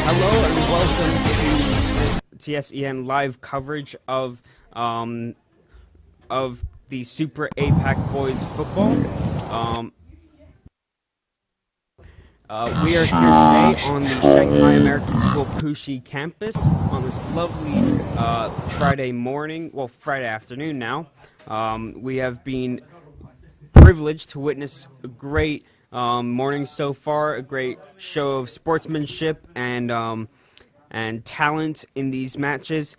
Hello and welcome to TSEN live coverage of the Super APAC boys football. We are here today on the Shanghai American School Puxi campus on this lovely Friday morning, well, Friday afternoon now. We have been privileged to witness a great morning so far, a great show of sportsmanship and talent in these matches.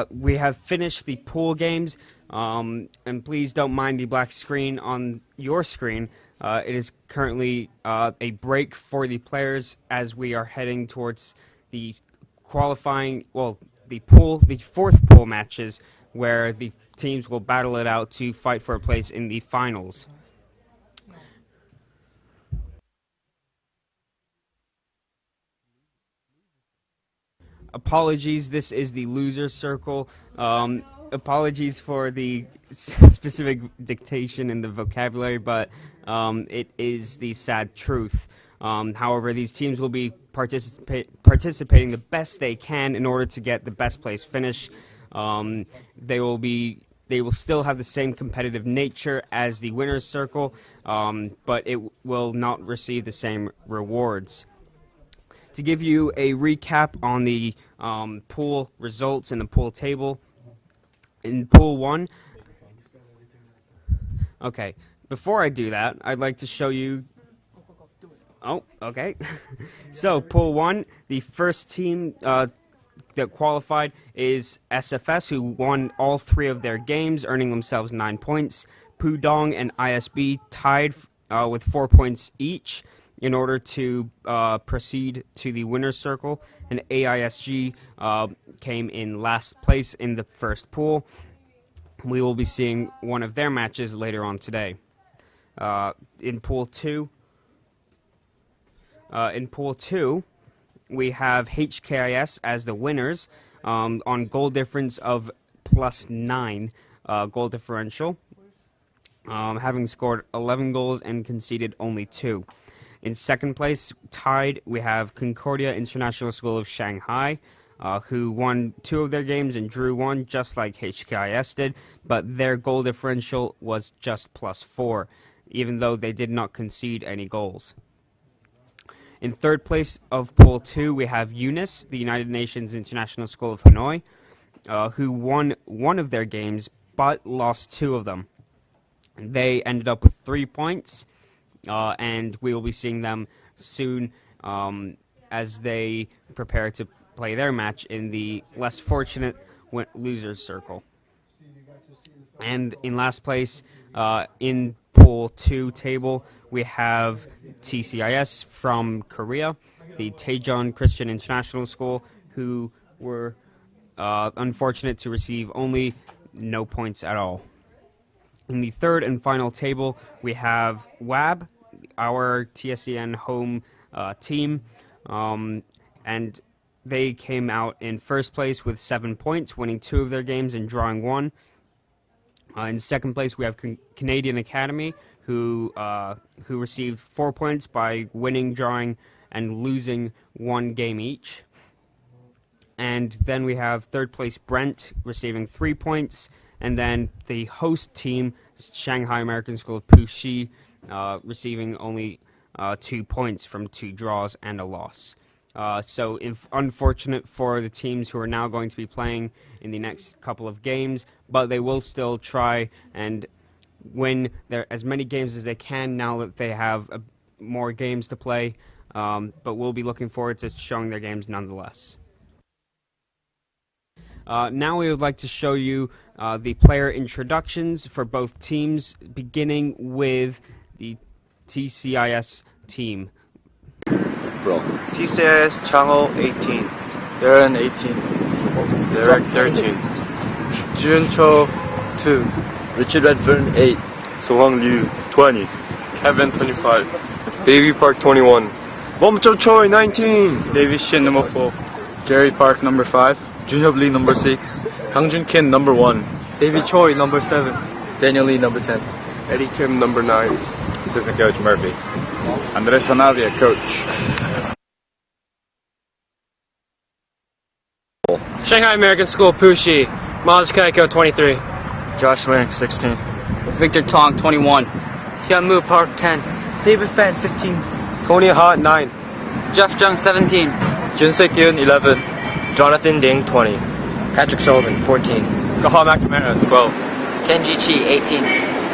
We have finished the pool games, and please don't mind the black screen on your screen. It is currently a break for the players as we are heading towards the qualifying, well, the fourth pool matches where the teams will battle it out to fight for a place in the finals. Apologies, this is the loser circle. Apologies for the specific dictation in the vocabulary, but it is the sad truth. However, these teams will be participating the best they can in order to get the best place finish. They will still have the same competitive nature as the winner's circle, but it will not receive the same rewards. To give you a recap on the pool results in the pool table, in Pool 1, okay, before I do that, I'd like to show you, oh, okay, so Pool 1, the first team that qualified is SFS, who won all 3 of their games, earning themselves 9 points. Pudong and ISB tied with 4 points each in order to proceed to the winner's circle, and AISG came in last place in the first pool. We will be seeing one of their matches later on today. In Pool 2, we have HKIS as the winners on goal difference of +9 goal differential, having scored 11 goals and conceded only 2. In second place, tied, we have Concordia International School of Shanghai, who won 2 of their games and drew 1, just like HKIS did, but their goal differential was just +4, even though they did not concede any goals. In third place of Pool 2, we have UNIS, the United Nations International School of Hanoi, who won 1 of their games, but lost 2 of them. They ended up with 3 points. And we will be seeing them soon as they prepare to play their match in the less fortunate losers circle. And in last place, in Pool 2 table, we have TCIS from Korea, the Daejeon Christian International School, who were unfortunate to receive only no points at all. In the third and final table, we have WAB, our TSEN home team, and they came out in first place with 7 points, winning 2 of their games and drawing 1. In second place, we have Canadian Academy, who received 4 points by winning, drawing, and losing 1 game each. And then we have third place Brent receiving 3 points. And then the host team, Shanghai American School of Puxi, receiving only 2 points from 2 draws and a loss. So unfortunate for the teams who are now going to be playing in the next couple of games, but they will still try and win as many games as they can now that they have more games to play, but we'll be looking forward to showing their games nonetheless. Now we would like to show you the player introductions for both teams, beginning with the TCIS team. TCIS Changho 18. Darren 18. Derek 13. Juncho 2. Richard Redfern 8. Songhwang Liu 20. Kevin 25. Baby Park 21. Momcho Choi 19. David Shin number 4. Gary Park number 5. Junhyup Lee number 6. Kangjun Kim number 1. David Choi number 7. Daniel Lee number 10. Eddie Kim number 9. Assistant Coach Murphy. Andres Sanavia, Coach. Shanghai American School, Puxi. Maz Kaiko, 23. Josh Wink, 16. Victor Tong, 21. Hyunmoo Park, 10. David Fan, 15. Tony Ha, 9. Jeff Jung, 17. Junsei Kyun, 11. Jonathan Ding, 20. Patrick Sullivan, 14. Kaha McNamara, 12. Kenji Chi, 18.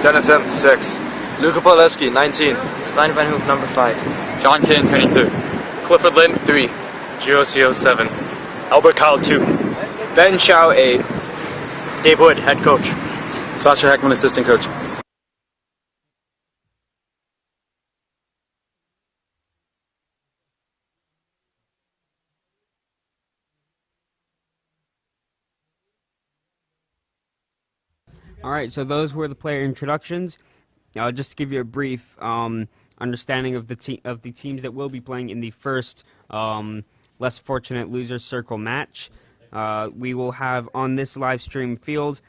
Dennis M, 6. Luca Poleski, 19. Stein Van Hoop, number 5. John Kin, 22. Clifford Lin, 3. Giosio, 7. Albert Kyle, 2. Ben Chow, 8. Dave Wood, head coach. Sasha Heckman, assistant coach. All right, so those were the player introductions. Just to give you a brief understanding of the teams that will be playing in the first less fortunate loser circle match. We will have on this live stream field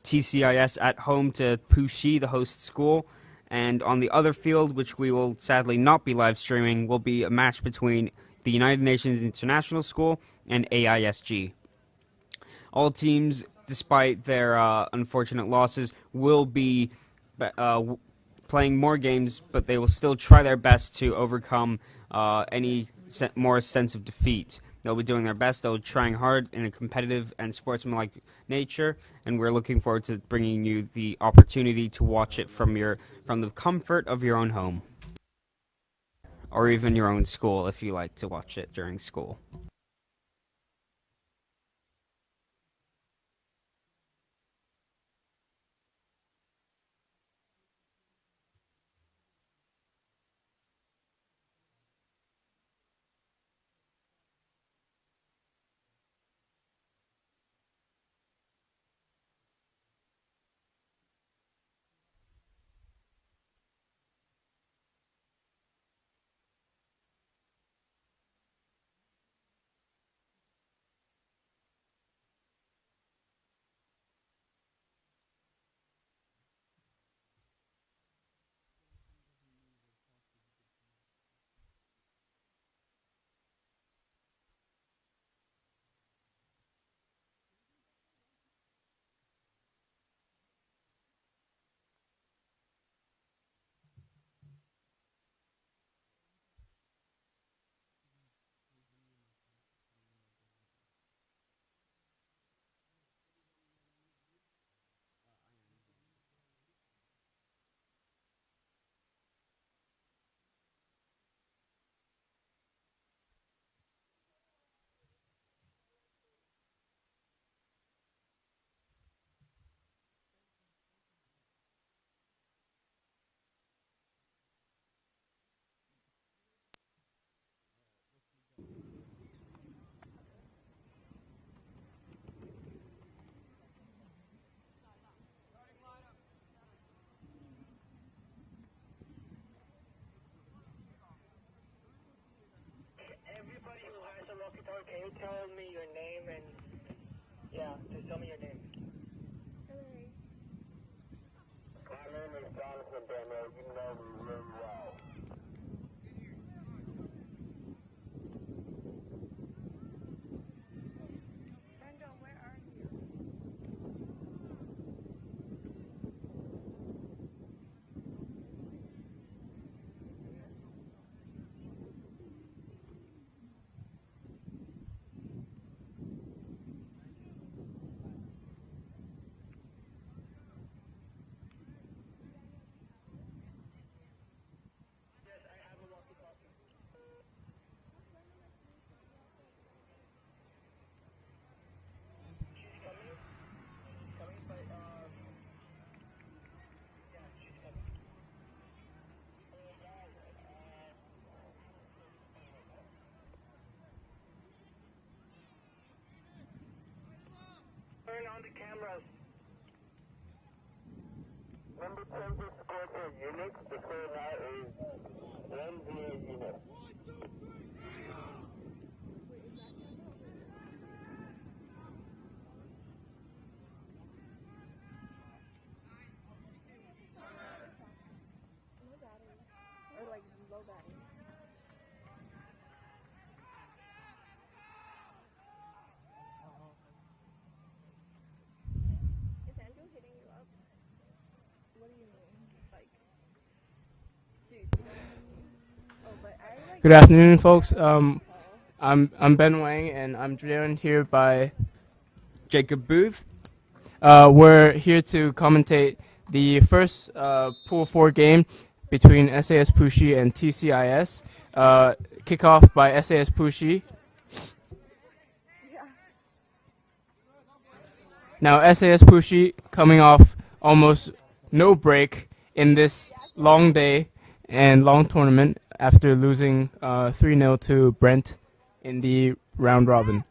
TCIS at home to Puxi, the host school, and on the other field, which we will sadly not be live streaming, will be a match between the United Nations International School and AISG. All teams, despite their unfortunate losses, will be playing more games, but they will still try their best to overcome any more sense of defeat. They'll be doing their best. They'll be trying hard in a competitive and sportsmanlike nature, and we're looking forward to bringing you the opportunity to watch it from the comfort of your own home, or even your own school if you like to watch it during school. Everybody who has a walkie-talkie, can you tell me your name and just tell me your name. My name is Jonathan Daniel. You know me really well. Brenda, where are you? Turn on the cameras. Number 10 to score for units. The score now is 1-0 units. Good afternoon, folks. I'm Ben Wang, and I'm joined here by. Jacob Booth. We're here to commentate the first Pool 4 game between SAS Pushi and TCIS. Kickoff by SAS Pushi. Now SAS Pushi coming off almost no break in this long day and long tournament after losing 3-0 to Brent in the round robin.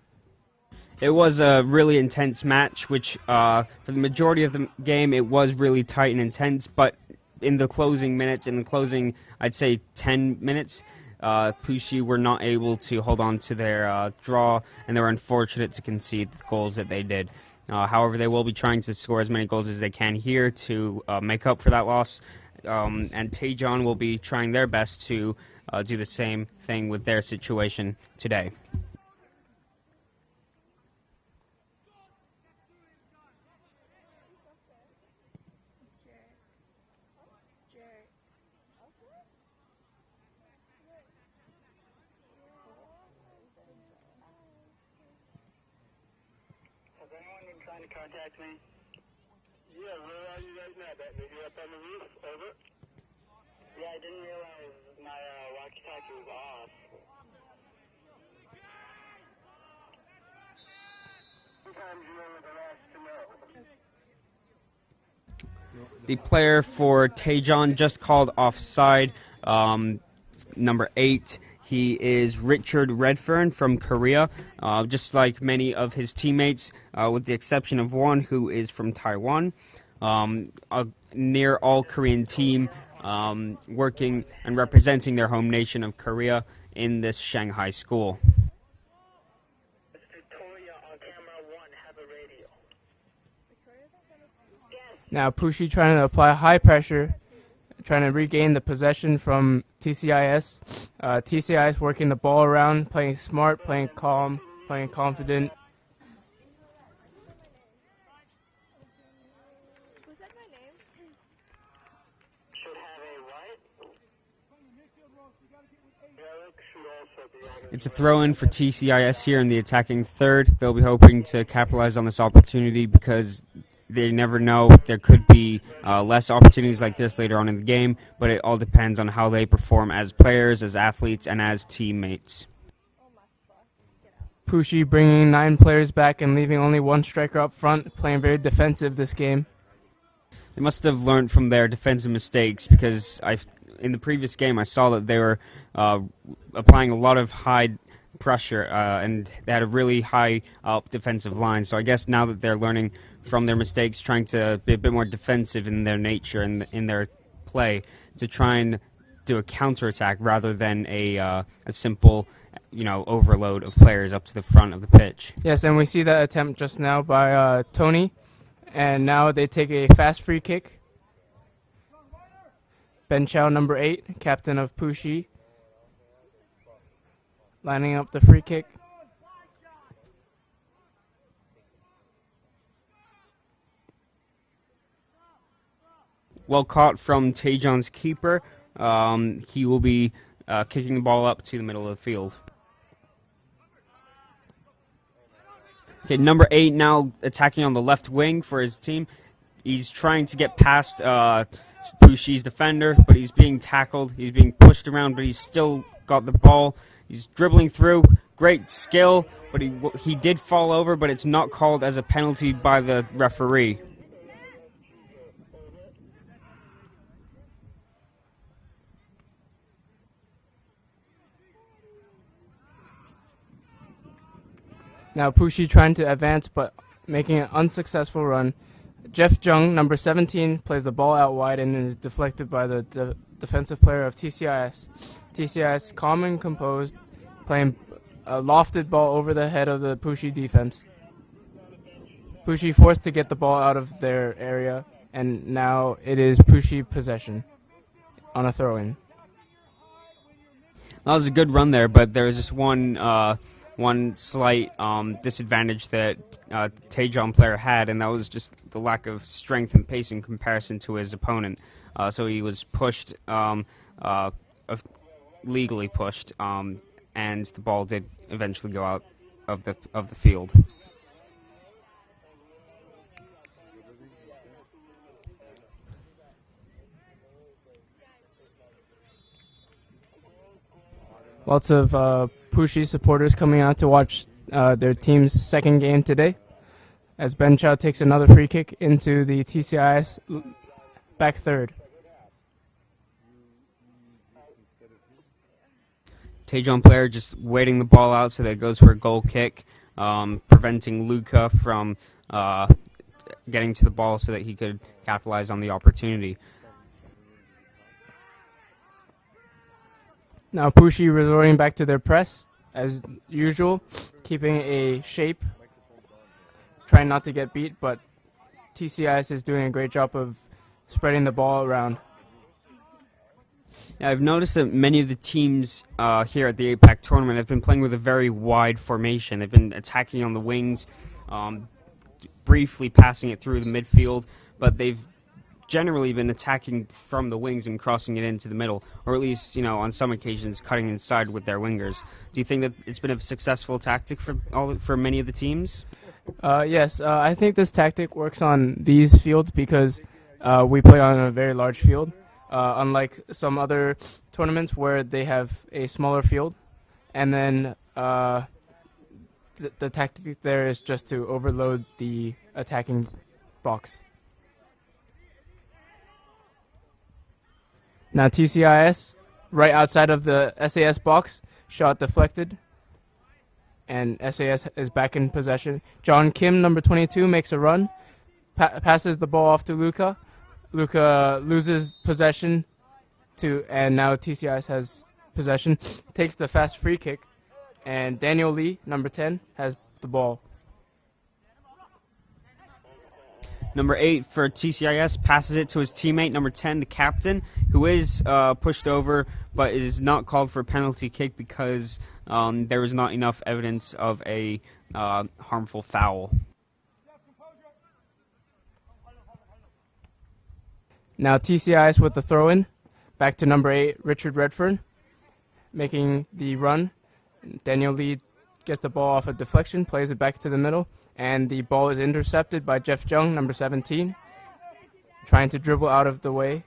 It was a really intense match, which for the majority of the game it was really tight and intense, but in the closing minutes, in the closing, I'd say 10 minutes, Pushi were not able to hold on to their draw, and they were unfortunate to concede the goals that they did. However, they will be trying to score as many goals as they can here to make up for that loss, and Taejon will be trying their best to do the same thing with their situation today. Has anyone been trying to contact me? Yeah, where are you right now, Batman? You up on the roof? Over? Yeah, I didn't realize my walkie-talkie was off. Sometimes you know what the last to know. The player for Taejon just called offside, number 8. He is Richard Redfern from Korea, just like many of his teammates, with the exception of one who is from Taiwan. A near all-Korean team working and representing their home nation of Korea in this Shanghai school. Victoria on camera 1, have a radio. Now Pushi trying to apply high pressure, trying to regain the possession from TCIS. TCIS working the ball around, playing smart, playing calm, playing confident. Should have a what? Derek should also be on his It's a throw-in for TCIS here in the attacking third. They'll be hoping to capitalize on this opportunity because they never know. There could be less opportunities like this later on in the game, but it all depends on how they perform as players, as athletes, and as teammates. Pushi bringing 9 players back and leaving only 1 striker up front, playing very defensive this game. They must have learned from their defensive mistakes because in the previous game I saw that they were applying a lot of high pressure and they had a really high defensive line. So I guess now that they're learning from their mistakes, trying to be a bit more defensive in their nature and in their play to try and do a counterattack rather than a simple, overload of players up to the front of the pitch. Yes, and we see that attempt just now by Tony. And now they take a fast free kick. Ben Chow, number 8, captain of Pushi, lining up the free kick. Well caught from Taejon's keeper. He will be kicking the ball up to the middle of the field. Okay, number 8 now attacking on the left wing for his team. He's trying to get past Pushi's defender, but he's being tackled. He's being pushed around, but he's still got the ball. He's dribbling through. Great skill, but he did fall over, but it's not called as a penalty by the referee. Now Pushi trying to advance, but making an unsuccessful run. Jeff Jung, number 17, plays the ball out wide and is deflected by the defensive player of TCIS. TCIS, calm and composed, playing a lofted ball over the head of the Pushi defense. Pushi forced to get the ball out of their area, and now it is Pushi possession on a throw-in. That was a good run there, but there was just one slight disadvantage that Taejon player had, and that was just the lack of strength and pace in comparison to his opponent. So he was pushed legally pushed, and the ball did eventually go out of the field. Lots of Pushi supporters coming out to watch their team's second game today, as Ben Chow takes another free kick into the TCIS back third. Taejon player just waiting the ball out so that it goes for a goal kick, preventing Luca from getting to the ball so that he could capitalize on the opportunity. Now Pushi resorting back to their press, as usual, keeping a shape, trying not to get beat, but TCIS is doing a great job of spreading the ball around. Yeah, I've noticed that many of the teams here at the APAC tournament have been playing with a very wide formation. They've been attacking on the wings, briefly passing it through the midfield, but they've generally been attacking from the wings and crossing it into the middle, or at least, on some occasions, cutting inside with their wingers. Do you think that it's been a successful tactic for many of the teams? Yes, I think this tactic works on these fields because we play on a very large field, unlike some other tournaments where they have a smaller field, and then the tactic there is just to overload the attacking box. Now TCIS, right outside of the SAS box, shot deflected, and SAS is back in possession. John Kim, number 22, makes a run, passes the ball off to Luca. Luca loses possession, and now TCIS has possession, takes the fast free kick, and Daniel Lee, number 10, has the ball. Number 8 for TCIS passes it to his teammate, number 10, the captain, who is pushed over, but is not called for a penalty kick because there was not enough evidence of a harmful foul. Now TCIS with the throw-in, back to number 8, Richard Redfern, making the run. Daniel Lee gets the ball off a deflection, plays it back to the middle, and the ball is intercepted by Jeff Jung, number 17, trying to dribble out of the way.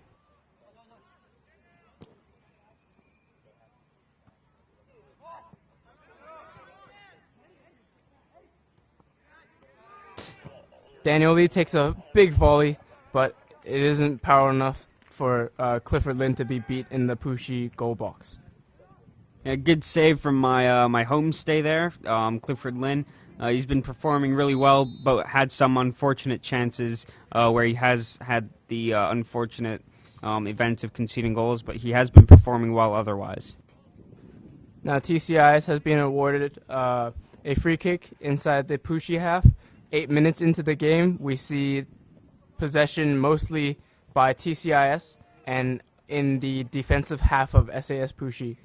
Daniel Lee takes a big volley, but it isn't power enough for Clifford Lin to be beat in the Pushi goal box. A good save from my homestay there, Clifford Lin. He's been performing really well, but had some unfortunate chances where he has had the unfortunate event of conceding goals, but he has been performing well otherwise. Now TCIS has been awarded a free kick inside the Pushi half. 8 minutes into the game, we see possession mostly by TCIS and in the defensive half of SAS Pushi.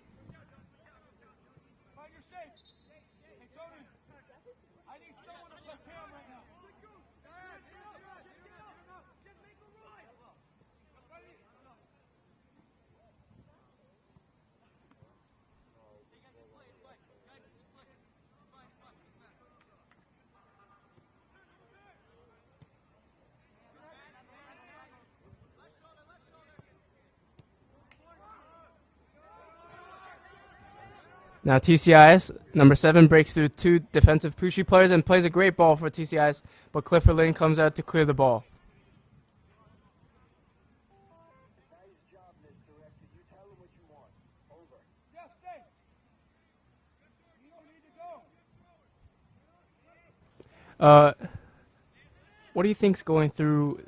Now TCIS, number 7, breaks through 2 defensive Pushi players and plays a great ball for TCIS, but Clifford Lin comes out to clear the ball. What do you think's going through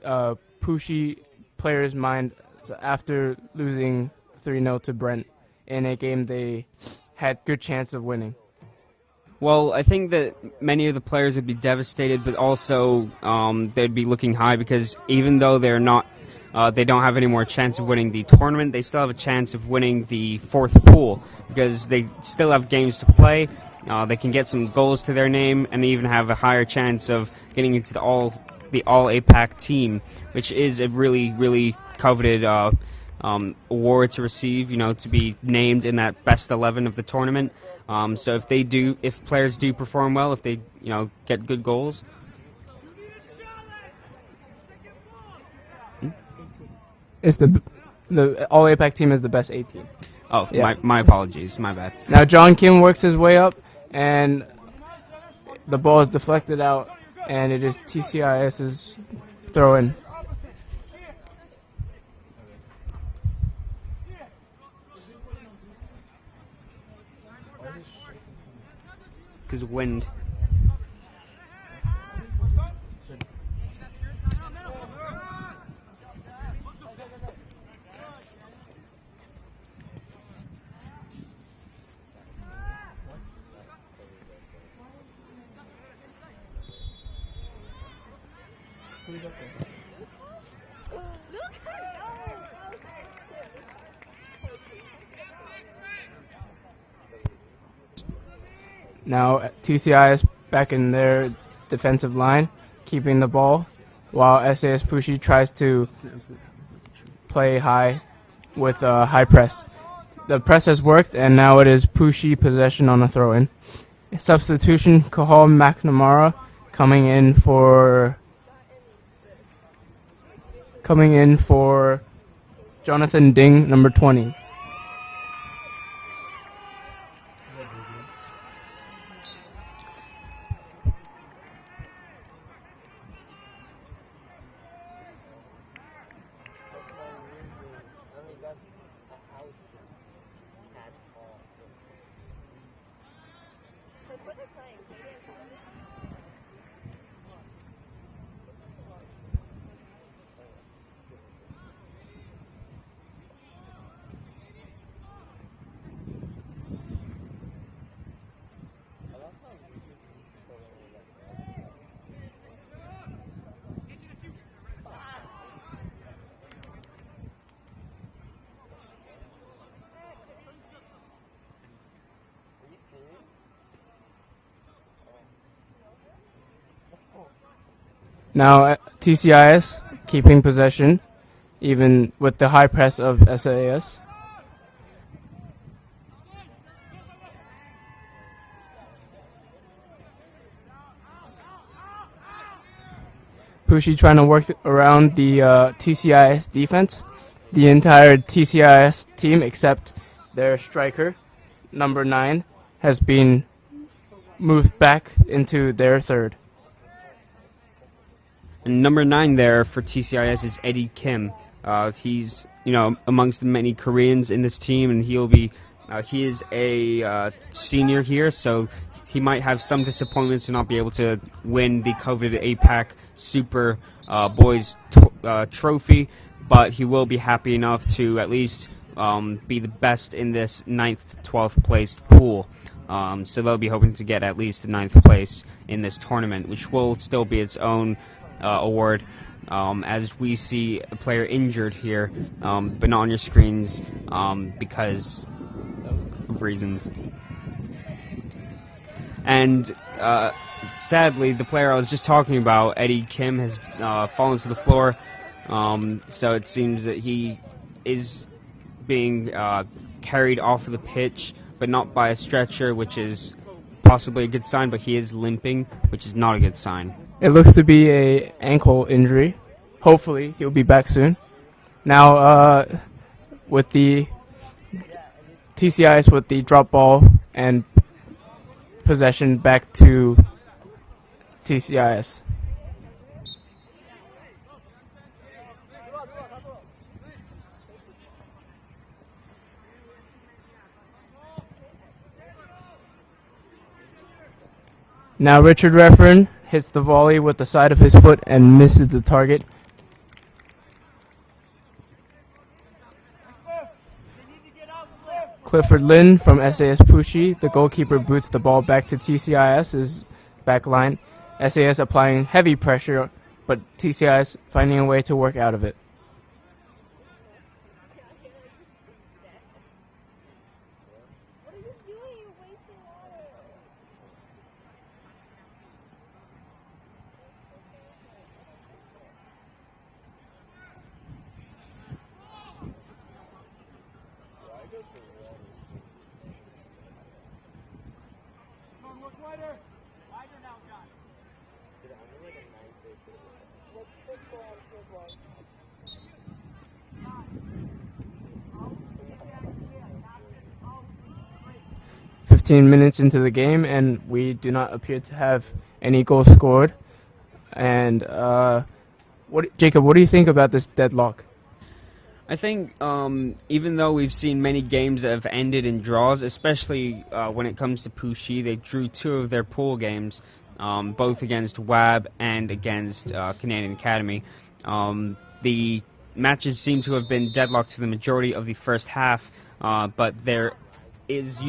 Pushi players' mind after losing 3-0 to Brent in a game they had good chance of winning? Well, I think that many of the players would be devastated, but also they'd be looking high because even though they don't have any more chance of winning the tournament, they still have a chance of winning the 4th pool because they still have games to play. They can get some goals to their name and even have a higher chance of getting into the all APAC team, which is a really, really coveted award to receive, to be named in that best 11 of the tournament. So if players do perform well, if they, get good goals. It's the All APAC team is the best 18. Oh, Yeah. my apologies, my bad. Now John Kim works his way up, and the ball is deflected out, and it is TCIS's throw-in. Because wind. Now TCIS back in their defensive line, keeping the ball, while SAS Pushi tries to play high with a high press. The press has worked, and now it is Pushi possession on a throw-in. Substitution, Kahal McNamara coming in for Jonathan Ding, number 20. Now TCIS keeping possession, even with the high press of SAS. Pushi trying to work around the TCIS defense. The entire TCIS team, except their striker, number 9, has been moved back into their third. And number 9 there for TCIS is Eddie Kim. He's amongst the many Koreans in this team, and he is a senior here, so he might have some disappointments to not be able to win the COVID APAC Super Boys Trophy, but he will be happy enough to at least be the best in this 9th to 12th place pool. So they'll be hoping to get at least the 9th place in this tournament, which will still be its own award, as we see a player injured here, but not on your screens because of reasons. And sadly, the player I was just talking about, Eddie Kim, has fallen to the floor. So it seems that he is being carried off of the pitch, but not by a stretcher, which is possibly a good sign, but he is limping, which is not a good sign. It looks to be a ankle injury. Hopefully, he'll be back soon. Now, with the TCIS with the drop ball and possession back to TCIS. Now Richard Referen hits the volley with the side of his foot and misses the target. Clifford Lin from SAS Pushi, the goalkeeper, boots the ball back to TCIS's back line. SAS applying heavy pressure, but TCIS finding a way to work out of it. "15 minutes into the game, and we do not appear to have any goals scored. And Jacob, what do you think about this deadlock? I think even though we've seen many games that have ended in draws, especially when it comes to Puxi, they drew 2 of their pool games, both against WAB and against Canadian Academy. The matches seem to have been deadlocked for the majority of the first half, but there is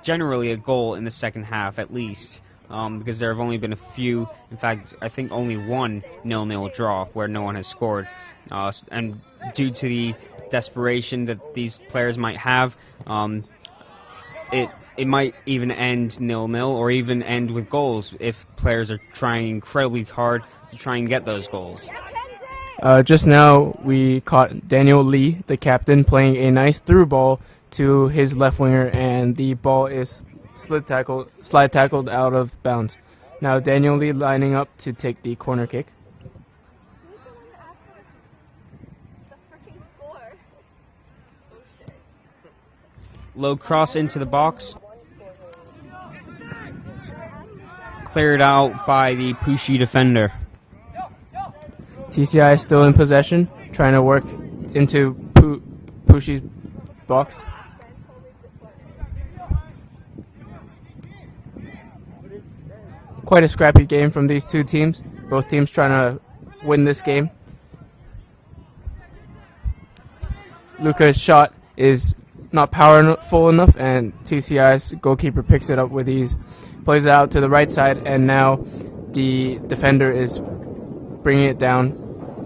generally a goal in the second half at least. Because there have only been a few, in fact, I think only one 0-0 draw where no one has scored. And due to the desperation that these players might have, it might even end 0-0 or even end with goals if players are trying incredibly hard to try and get those goals. Just now, we caught Daniel Lee, the captain, playing a nice through ball to his left winger, and the ball is slide tackled out of bounds. Now Daniel Lee lining up to take the corner kick. Low cross into the box. Cleared out by the Puxi defender. TCI is still in possession, trying to work into Puxi's box. Quite a scrappy game from these two teams. Both teams trying to win this game. Luca's shot is not powerful enough, and TCI's goalkeeper picks it up with ease. Plays it out to the right side, and now the defender is bringing it down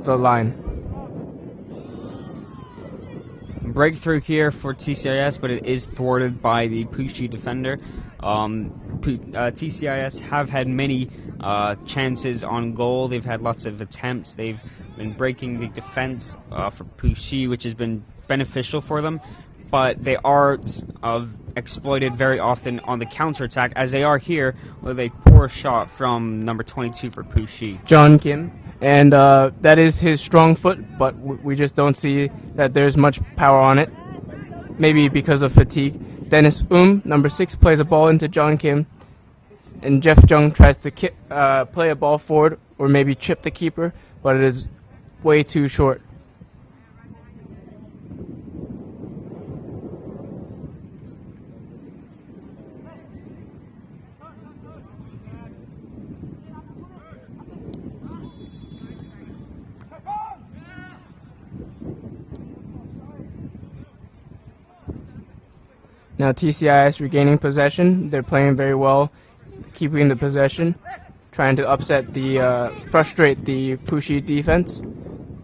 the line. Breakthrough here for TCIS, but it is thwarted by the Puxi defender. TCIS have had many chances on goal. They've had lots of attempts. They've been breaking the defense for Puxi, which has been beneficial for them. But they are exploited very often on the counterattack, as they are here with a poor shot from number 22 for Puxi. John Kim. And that is his strong foot, but we just don't see that there's much power on it. Maybe because of fatigue. Dennis number 6, plays a ball into John Kim, and Jeff Jung tries to play a ball forward or maybe chip the keeper, but it is way too short. Now TCIS regaining possession. They're playing very well, keeping the possession, trying to frustrate the Puxi defense.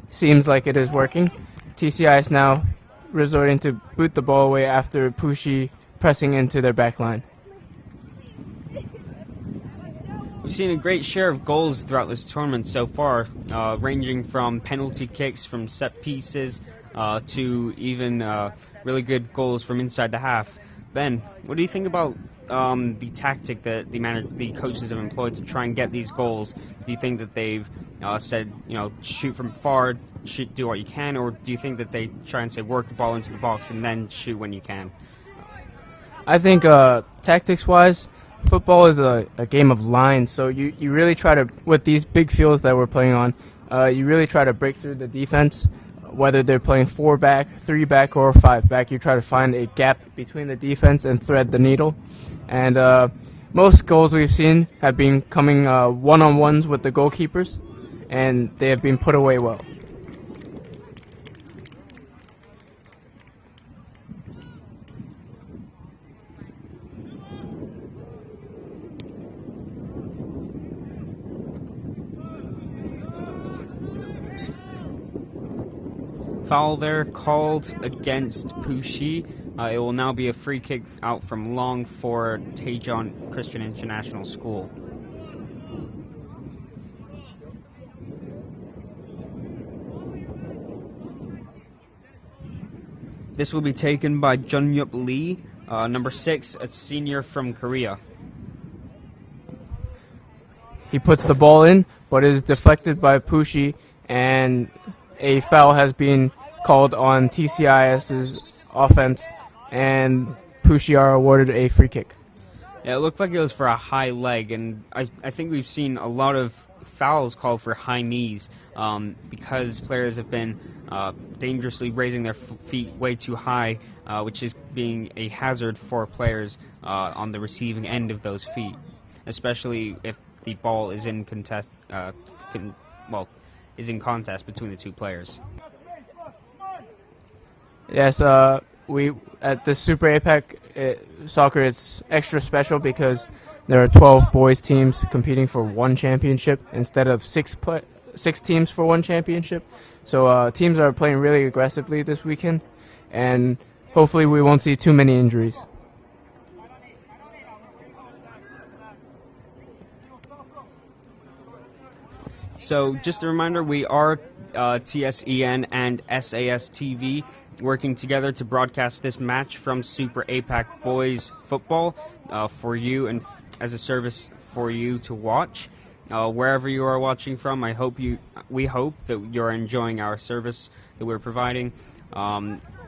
Seems like it is working. TCIS now resorting to boot the ball away after Puxi pressing into their back line. We've seen a great share of goals throughout this tournament so far, ranging from penalty kicks, from set pieces, to even really good goals from inside the half. Ben, what do you think about the tactic that the coaches have employed to try and get these goals? Do you think that they've said, shoot from far, do what you can, or do you think that they try and say work the ball into the box and then shoot when you can? I think tactics-wise, football is a game of lines, so you really try to, with these big fields that we're playing on, you really try to break through the defense. Whether they're playing 4-back, 3-back, or 5-back, you try to find a gap between the defense and thread the needle. And most goals we've seen have been coming one-on-ones with the goalkeepers, and they have been put away well. Foul there called against Puxi. It will now be a free kick out from long for Taejon Christian International School. This will be taken by Junyup Lee, number 6, a senior from Korea. he puts the ball in, but is deflected by Pushi, and a foul has been called on TCIS's offense, and Pushi are awarded a free kick. Yeah, it looked like it was for a high leg, and I think we've seen a lot of fouls called for high knees because players have been dangerously raising their feet way too high, which is being a hazard for players on the receiving end of those feet, especially if the ball is in contest. Is in contest between the two players. Yes, we at the SuperAPAC soccer, it's extra special because there are 12 boys teams competing for one championship instead of six teams for one championship. So teams are playing really aggressively this weekend, and hopefully we won't see too many injuries. So just a reminder, we are TSEN and SAS TV working together to broadcast this match from Super APAC Boys Football for you and as a service for you to watch. Wherever you are watching from, we hope that you're enjoying our service that we're providing.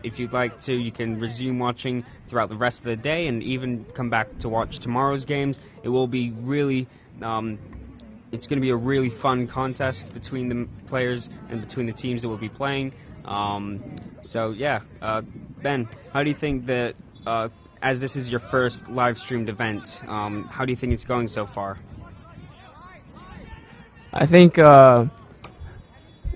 If you'd like to, you can resume watching throughout the rest of the day and even come back to watch tomorrow's games. It will be really... it's going to be a really fun contest between the players and between the teams that will be playing. Ben, how do you think that, as this is your first live-streamed event, how do you think it's going so far? I think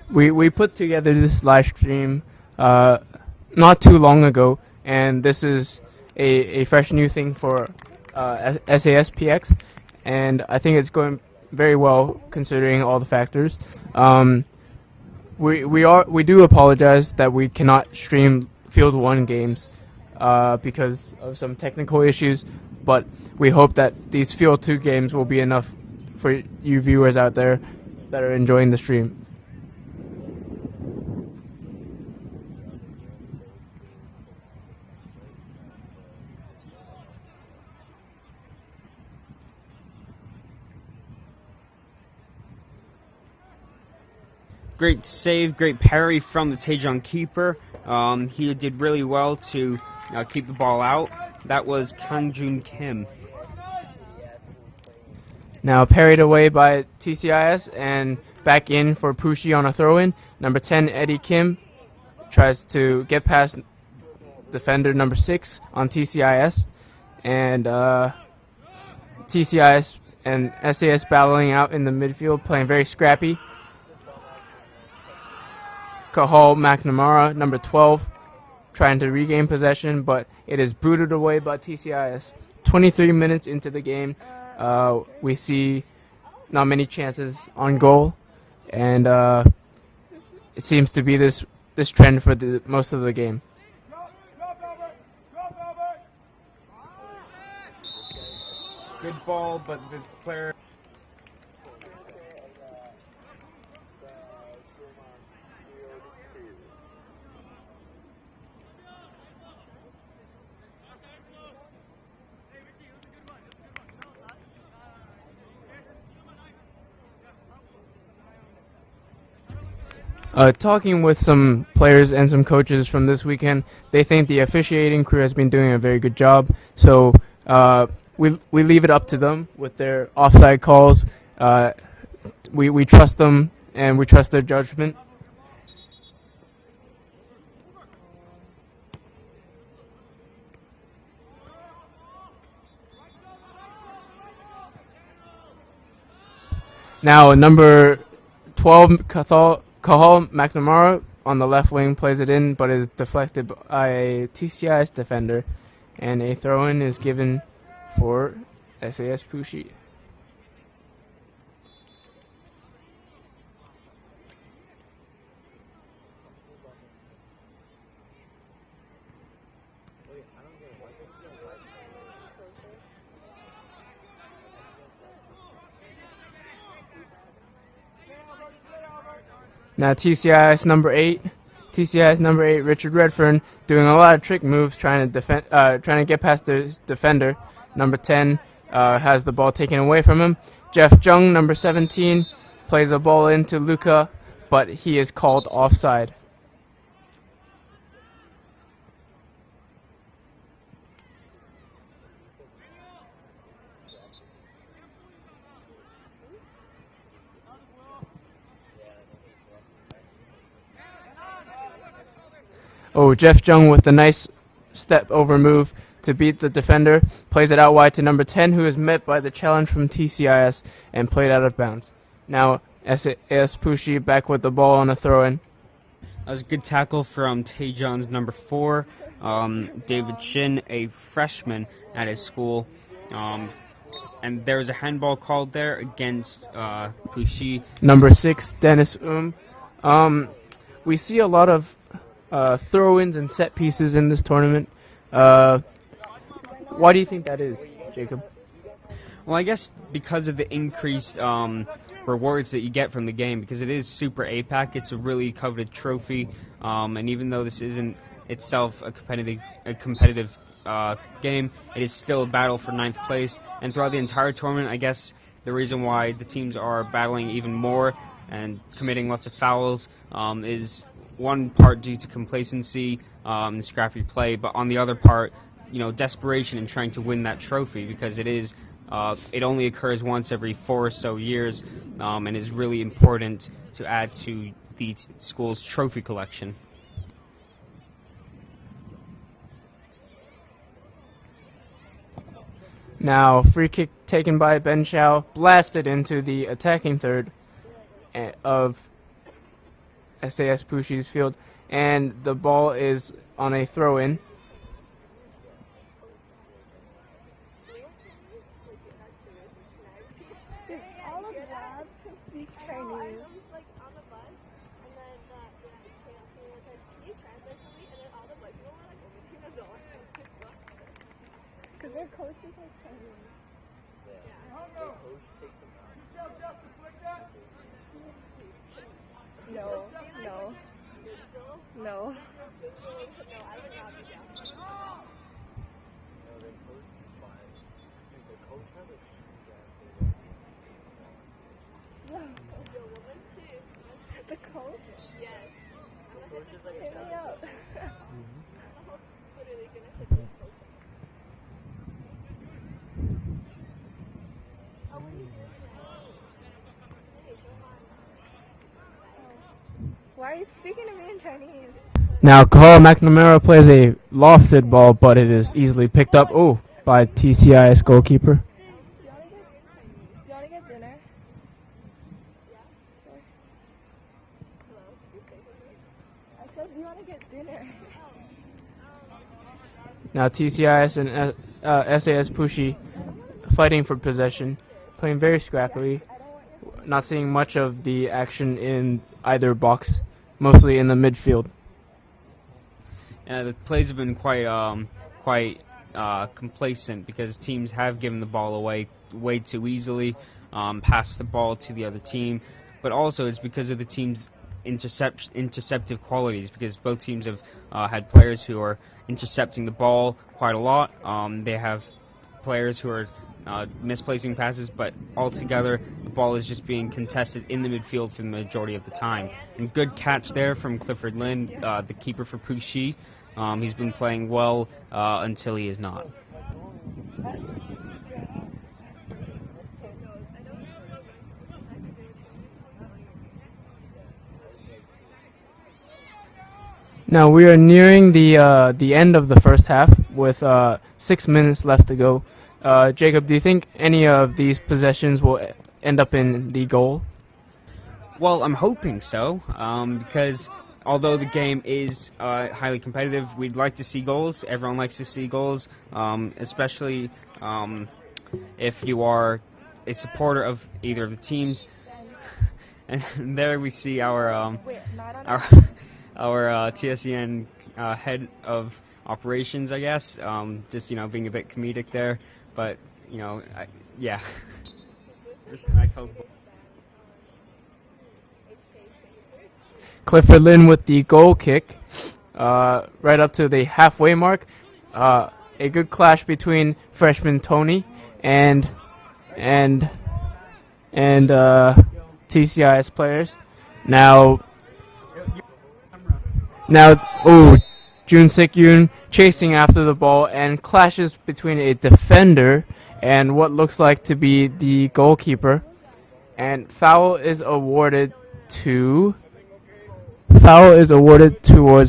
we put together this live stream not too long ago, and this is a fresh new thing for SASPX, and I think it's going very well considering all the factors. We do apologize that we cannot stream Field 1 games because of some technical issues, but we hope that these Field 2 games will be enough for you viewers out there that are enjoying the stream. Great save, great parry from the Taejong keeper. He did really well to keep the ball out. That was Kang Jun Kim. Now parried away by TCIS and back in for Pushi on a throw-in. Number 10, Eddie Kim, tries to get past defender number 6 on TCIS. And TCIS and SAS battling out in the midfield, playing very scrappy. Cahal McNamara, number 12, trying to regain possession, but it is booted away by TCIS. 23 minutes into the game, we see not many chances on goal, and it seems to be this trend for the most of the game. Good ball, but the player... Talking with some players and some coaches from this weekend, they think the officiating crew has been doing a very good job. So we leave it up to them with their offside calls. We trust them and we trust their judgment. Now number 12, Cahal McNamara on the left wing plays it in, but is deflected by a TCIS defender, and a throw-in is given for SAS Pushi. Now TCIS number 8, Richard Redfern, doing a lot of trick moves, trying to get past the defender. Number 10 has the ball taken away from him. Jeff Jung, number 17, plays a ball into Luca, but he is called offside. Oh, Jeff Jung with the nice step over move to beat the defender, plays it out wide to number 10, who is met by the challenge from TCIS and played out of bounds. Now, SAS Pushi back with the ball on a throw-in. That was a good tackle from Taejon's number 4, David Shin, a freshman at his school. And there was a handball called there against Pushi. Number 6, Dennis we see a lot of throw-ins and set pieces in this tournament. Why do you think that is, Jacob? Well, I guess because of the increased rewards that you get from the game, because it is SuperAPAC, it's a really coveted trophy, and even though this isn't itself a competitive game, it is still a battle for 9th place. And throughout the entire tournament, I guess the reason why the teams are battling even more and committing lots of fouls is one part due to complacency and scrappy play, but on the other part, desperation in trying to win that trophy, because it only occurs once every 4 or so years, and is really important to add to the school's trophy collection. Now, free kick taken by Ben Shao, blasted into the attacking third of SAS Pushi's field, and the ball is on a throw-in. No. The coach? Yes. The coach is like a me out. Literally gonna hit the coach. Why are you speaking to me in Chinese? Now, Kahal McNamara plays a lofted ball, but it is easily picked up by TCIS goalkeeper. Do you want to get dinner? Yeah. Sure. Hello? I said, do you want to get dinner? Now, TCIS and SAS Pushi fighting for possession, playing very scrappily, not seeing much of the action in either box, mostly in the midfield. The plays have been quite complacent, because teams have given the ball away way too easily, passed the ball to the other team, but also it's because of the team's interceptive qualities, because both teams have had players who are intercepting the ball quite a lot. They have players who are misplacing passes, but altogether the ball is just being contested in the midfield for the majority of the time. And good catch there from Clifford Lin, the keeper for Pushi. He's been playing well until he is not. Now we are nearing the end of the first half with 6 minutes left to go. Jacob, do you think any of these possessions will end up in the goal? Well, I'm hoping so, because although the game is highly competitive, we'd like to see goals. Everyone likes to see goals, especially if you are a supporter of either of the teams. And there we see our TSEN head of operations, I guess, just being a bit comedic there. But yeah. Clifford Lin with the goal kick, right up to the halfway mark. A good clash between freshman Tony and and TCIS players. Now, Jun Sik-yoon chasing after the ball and clashes between a defender and what looks like to be the goalkeeper. And foul is awarded towards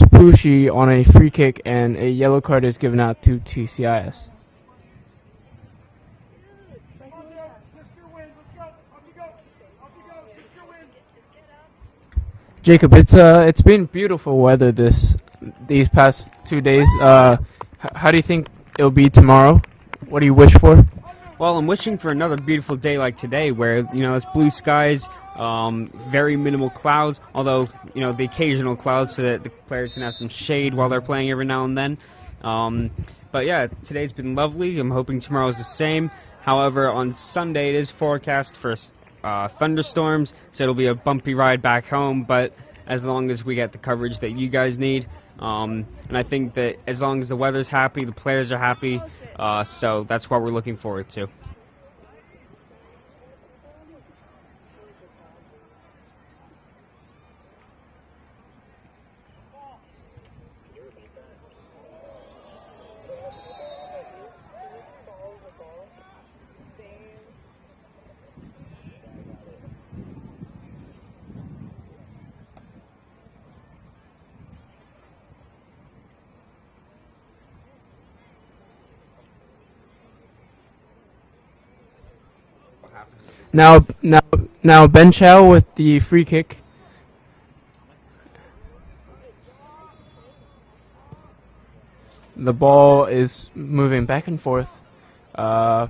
Pushi on a free kick, and a yellow card is given out to TCIS. Jacob, it's been beautiful weather these past 2 days. How do you think it'll be tomorrow? What do you wish for? Well, I'm wishing for another beautiful day like today, where it's blue skies, very minimal clouds. Although the occasional clouds, so that the players can have some shade while they're playing every now and then. But yeah, today's been lovely. I'm hoping tomorrow's the same. However, on Sunday it is forecast for thunderstorms, so it'll be a bumpy ride back home, but as long as we get the coverage that you guys need, and I think that as long as the weather's happy, the players are happy, so that's what we're looking forward to. Now Ben Chow with the free kick. The ball is moving back and forth. A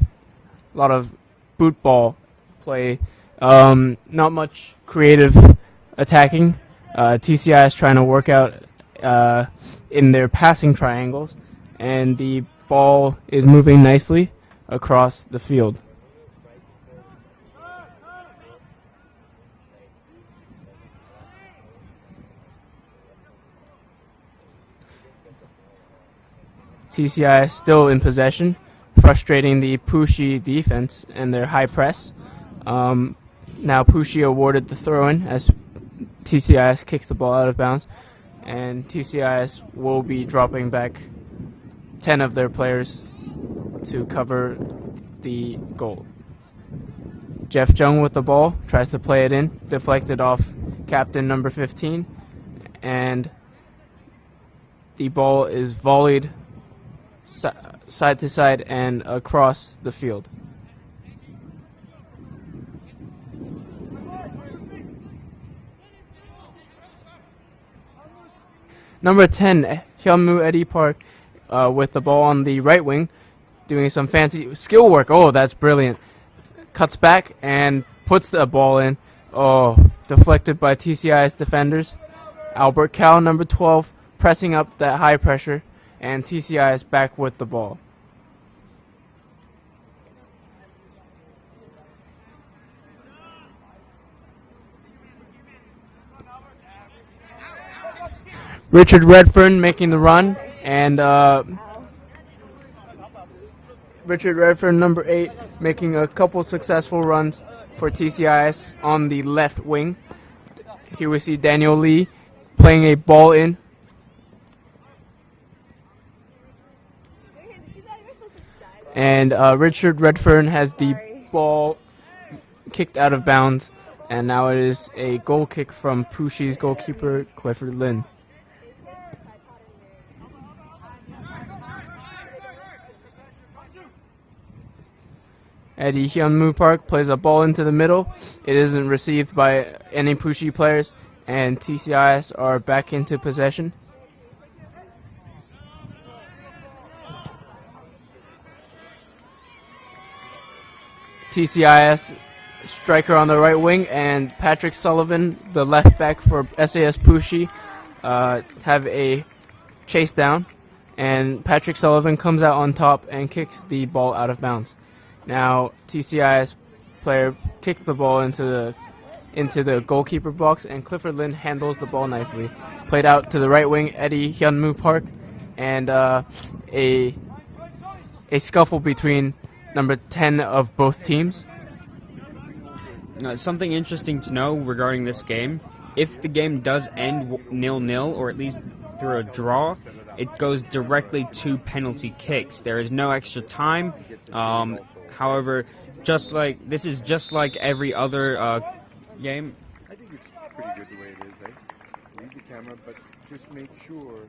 lot of boot ball play. Not much creative attacking. TCI is trying to work out in their passing triangles, and the ball is moving nicely across the field. TCI is still in possession, frustrating the Pushi defense and their high press. Now Pushi awarded the throw-in as TCIS kicks the ball out of bounds, and TCIS will be dropping back 10 of their players to cover the goal. Jeff Jung with the ball, tries to play it in, deflected off captain number 15, and the ball is volleyed side to side and across the field. Number 10, Hyunmoo Eddie Park with the ball on the right wing, doing some fancy skill work. Oh, that's brilliant. Cuts back and puts the ball in. Oh, deflected by TCI's defenders. Albert Cow, number 12, pressing up that high pressure, and TCI is back with the ball. Richard Redfern making the run, and Richard Redfern, number 8, making a couple successful runs for TCIS on the left wing. Here we see Daniel Lee playing a ball in. And Richard Redfern has the ball kicked out of bounds, and now it is a goal kick from Pushi's goalkeeper, Clifford Lin. Eddie Hyunmoo Park plays a ball into the middle. It isn't received by any Pushi players, and TCIS are back into possession. TCIS striker on the right wing and Patrick Sullivan, the left back for SAS Pushi, have a chase down, and Patrick Sullivan comes out on top and kicks the ball out of bounds. Now TCIS player kicks the ball into the goalkeeper box, and Clifford Lin handles the ball nicely. Played out to the right wing, Eddie Hyunmoo Park, and a scuffle between number 10 of both teams. Something interesting to know regarding this game: if the game does end 0-0, or at least through a draw, it goes directly to penalty kicks. There is no extra time. However, this is just like every other game. I think it's pretty good the way it is, eh? Read the camera, but just make sure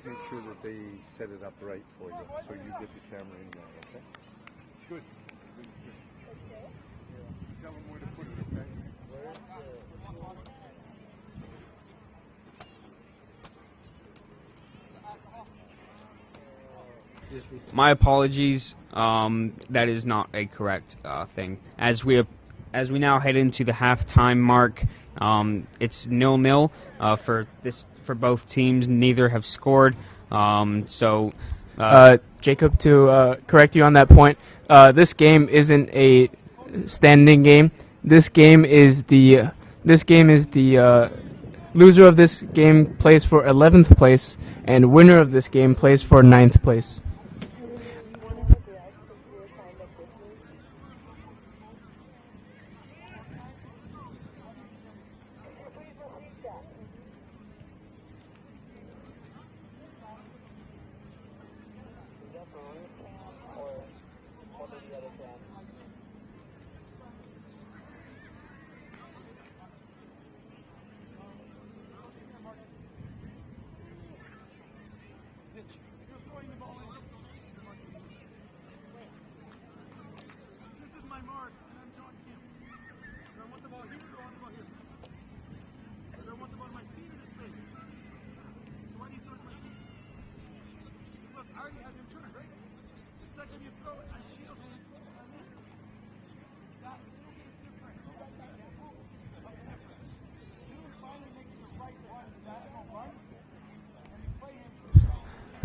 that they set it up right for you, so you get the camera in there, okay? Good. Tell them where to put it, okay? My apologies. That is not a correct thing. As we now head into the halftime mark, it's 0-0 for both teams. Neither have scored. Jacob, to correct you on that point, this game isn't a standing game. This game is the loser of this game plays for 11th place, and winner of this game plays for 9th place.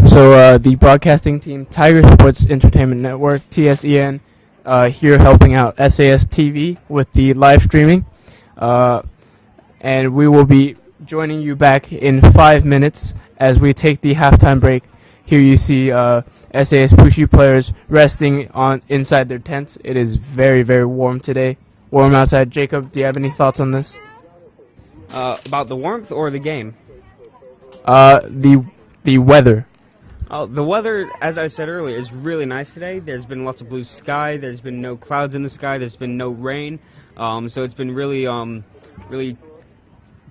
So the broadcasting team, Tiger Sports Entertainment Network, TSEN, here helping out SAS TV with the live streaming. And we will be joining you back in 5 minutes as we take the halftime break. Here you see SAS Pushi players resting inside their tents. It is very, very warm today. Warm outside. Jacob, do you have any thoughts on this? About the warmth or the game? The weather. Oh, the weather, as I said earlier, is really nice today. There's been lots of blue sky. There's been no clouds in the sky. There's been no rain. So it's been really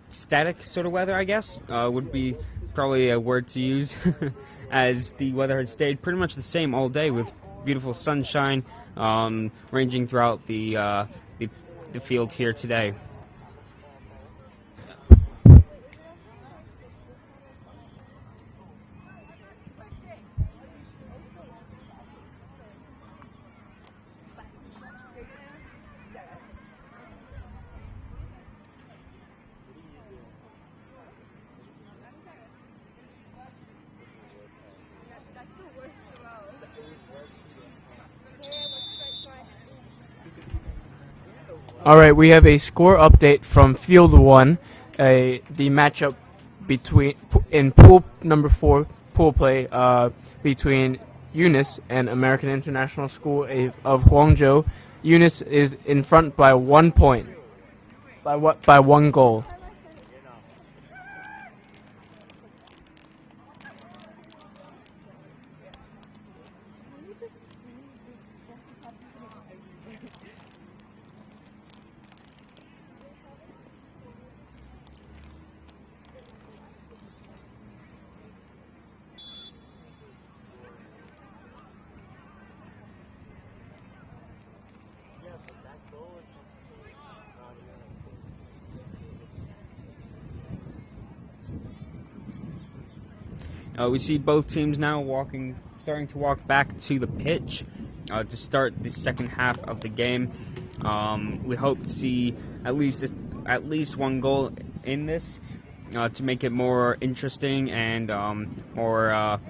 static sort of weather, I guess, would be probably a word to use, as the weather has stayed pretty much the same all day with beautiful sunshine ranging throughout the field here today. All right, we have a score update from Field 1, the matchup in pool number 4 pool play between Eunice and American International School of Guangzhou. Eunice is in front by 1 point, by 1 goal. We see both teams now starting to walk back to the pitch to start the second half of the game. We hope to see at least 1 goal in this to make it more interesting and more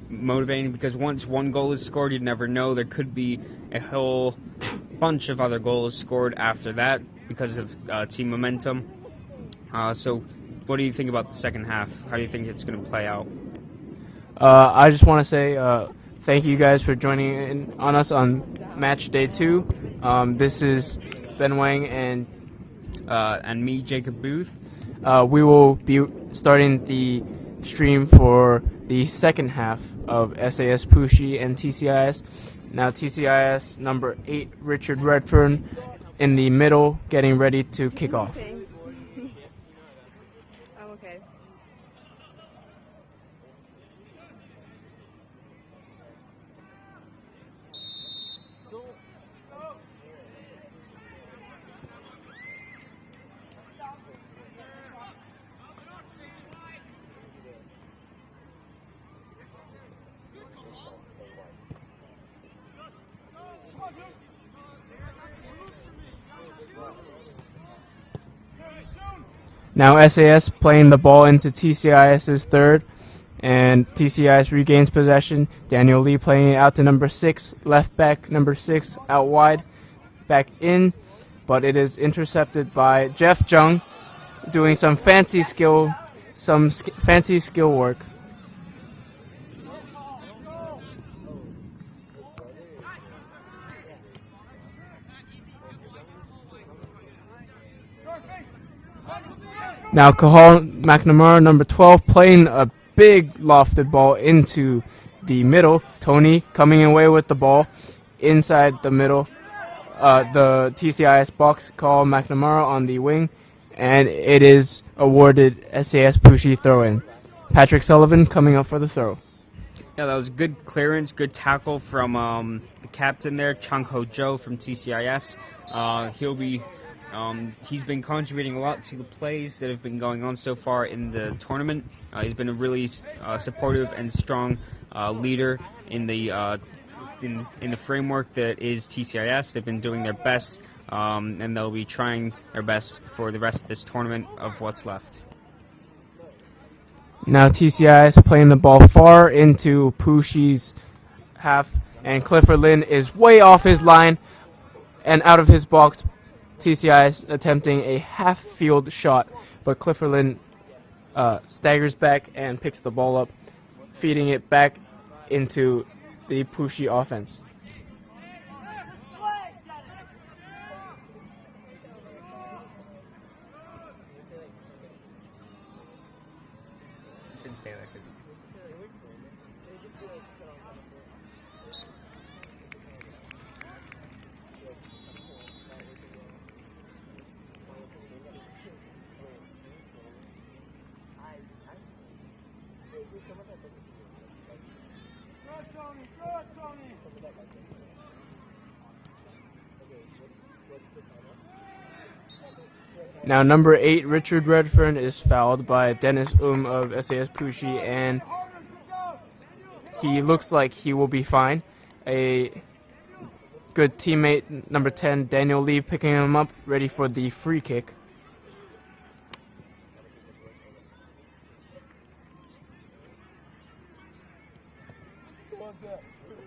motivating, because once 1 goal is scored, you never know. There could be a whole bunch of other goals scored after that because of team momentum. So what do you think about the second half? How do you think it's going to play out? I just want to say thank you guys for joining in on us on match day 2. This is Ben Wang and me, Jacob Booth. we will be starting the stream for the second half of SAS Pushi and TCIS. Now TCIS number 8, Richard Redfern, in the middle, getting ready to kick off. I'm okay. Now SAS playing the ball into TCIS's third, and TCIS regains possession. Daniel Lee playing it out to number 6, left back number 6, out wide, back in, but it is intercepted by Jeff Jung, doing some fancy skill work. Now Cahal McNamara, number 12, playing a big lofted ball into the middle. Tony coming away with the ball inside the middle. The TCIS box, Cahal McNamara on the wing, and it is awarded SAS Pushi throw-in. Patrick Sullivan coming up for the throw. Yeah, that was good clearance, good tackle from the captain there, Chung Ho Jo from TCIS. He's been contributing a lot to the plays that have been going on so far in the tournament. He's been a really supportive and strong leader in the framework that is TCIS. They've been doing their best, and they'll be trying their best for the rest of this tournament of what's left. Now TCIS playing the ball far into Pushi's half, and Clifford Lin is way off his line and out of his box. TCIS attempting a half-field shot, but Clifford Lin staggers back and picks the ball up, feeding it back into the Pushi offense. Shouldn't say that because. Now number 8, Richard Redfern, is fouled by Dennis of SAS Pushi, and he looks like he will be fine. A good teammate, number 10, Daniel Lee, picking him up, ready for the free kick.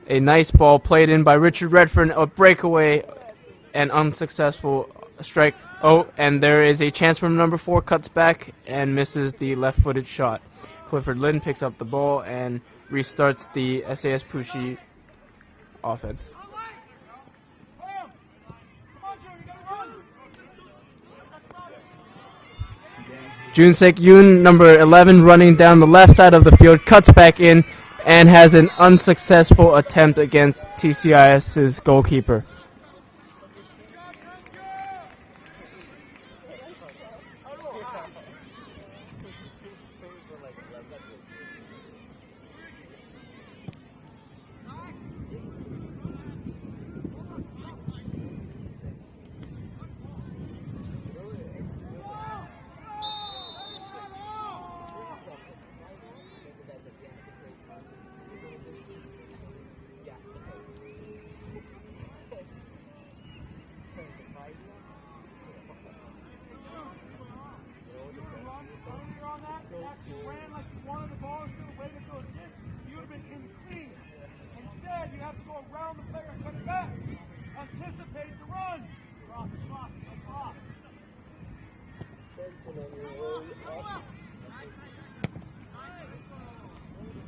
A nice ball played in by Richard Redfern, a breakaway, an unsuccessful strike. Oh, and there is a chance from number 4, cuts back and misses the left-footed shot. Clifford Lin picks up the ball and restarts the SAS Pushi offense. Junsek Yoon, number 11, running down the left side of the field, cuts back in and has an unsuccessful attempt against TCIS's goalkeeper.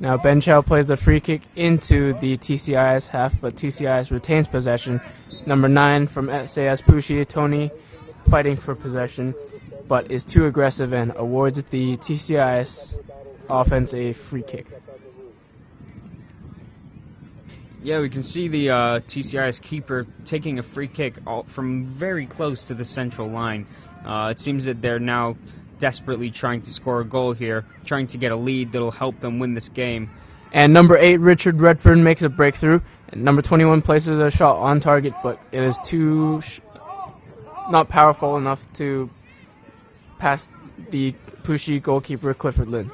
Now Ben Chow plays the free kick into the TCIS half, but TCIS retains possession. Number 9 from SAS Pushi, Tony, fighting for possession, but is too aggressive and awards the TCIS offense a free kick. Yeah, we can see the TCIS keeper taking a free kick from very close to the central line. It seems that they're now desperately trying to score a goal here, trying to get a lead that'll help them win this game. And number 8, Richard Redfern, makes a breakthrough. And number 21 places a shot on target, but it is too not powerful enough to pass the Pushi goalkeeper Clifford Lin.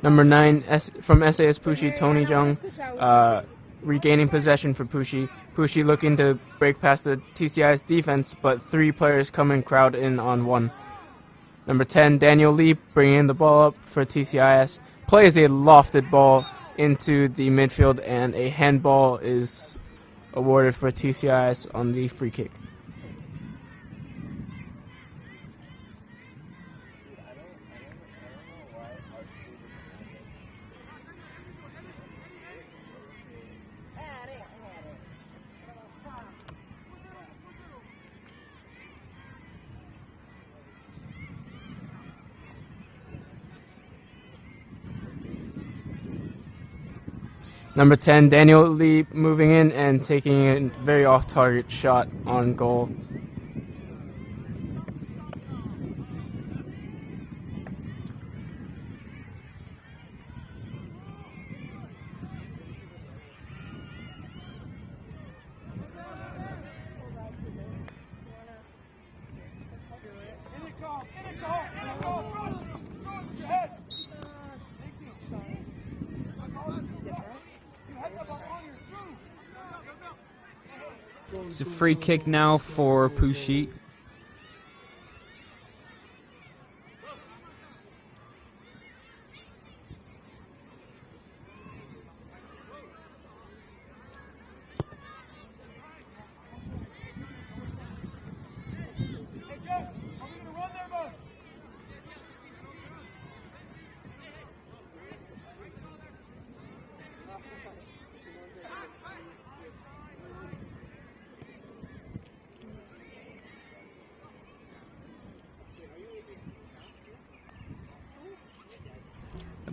Number 9 from SAS Pushi, Tony Jung, regaining possession for Pushi. Pushi looking to break past the TCIS defense, but 3 players come and crowd in on 1. Number 10, Daniel Lee, bringing the ball up for TCIS, plays a lofted ball into the midfield, and a handball is awarded for TCIS on the free kick. Number 10, Daniel Lee, moving in and taking a very off-target shot on goal. It's a free kick now for Pushi.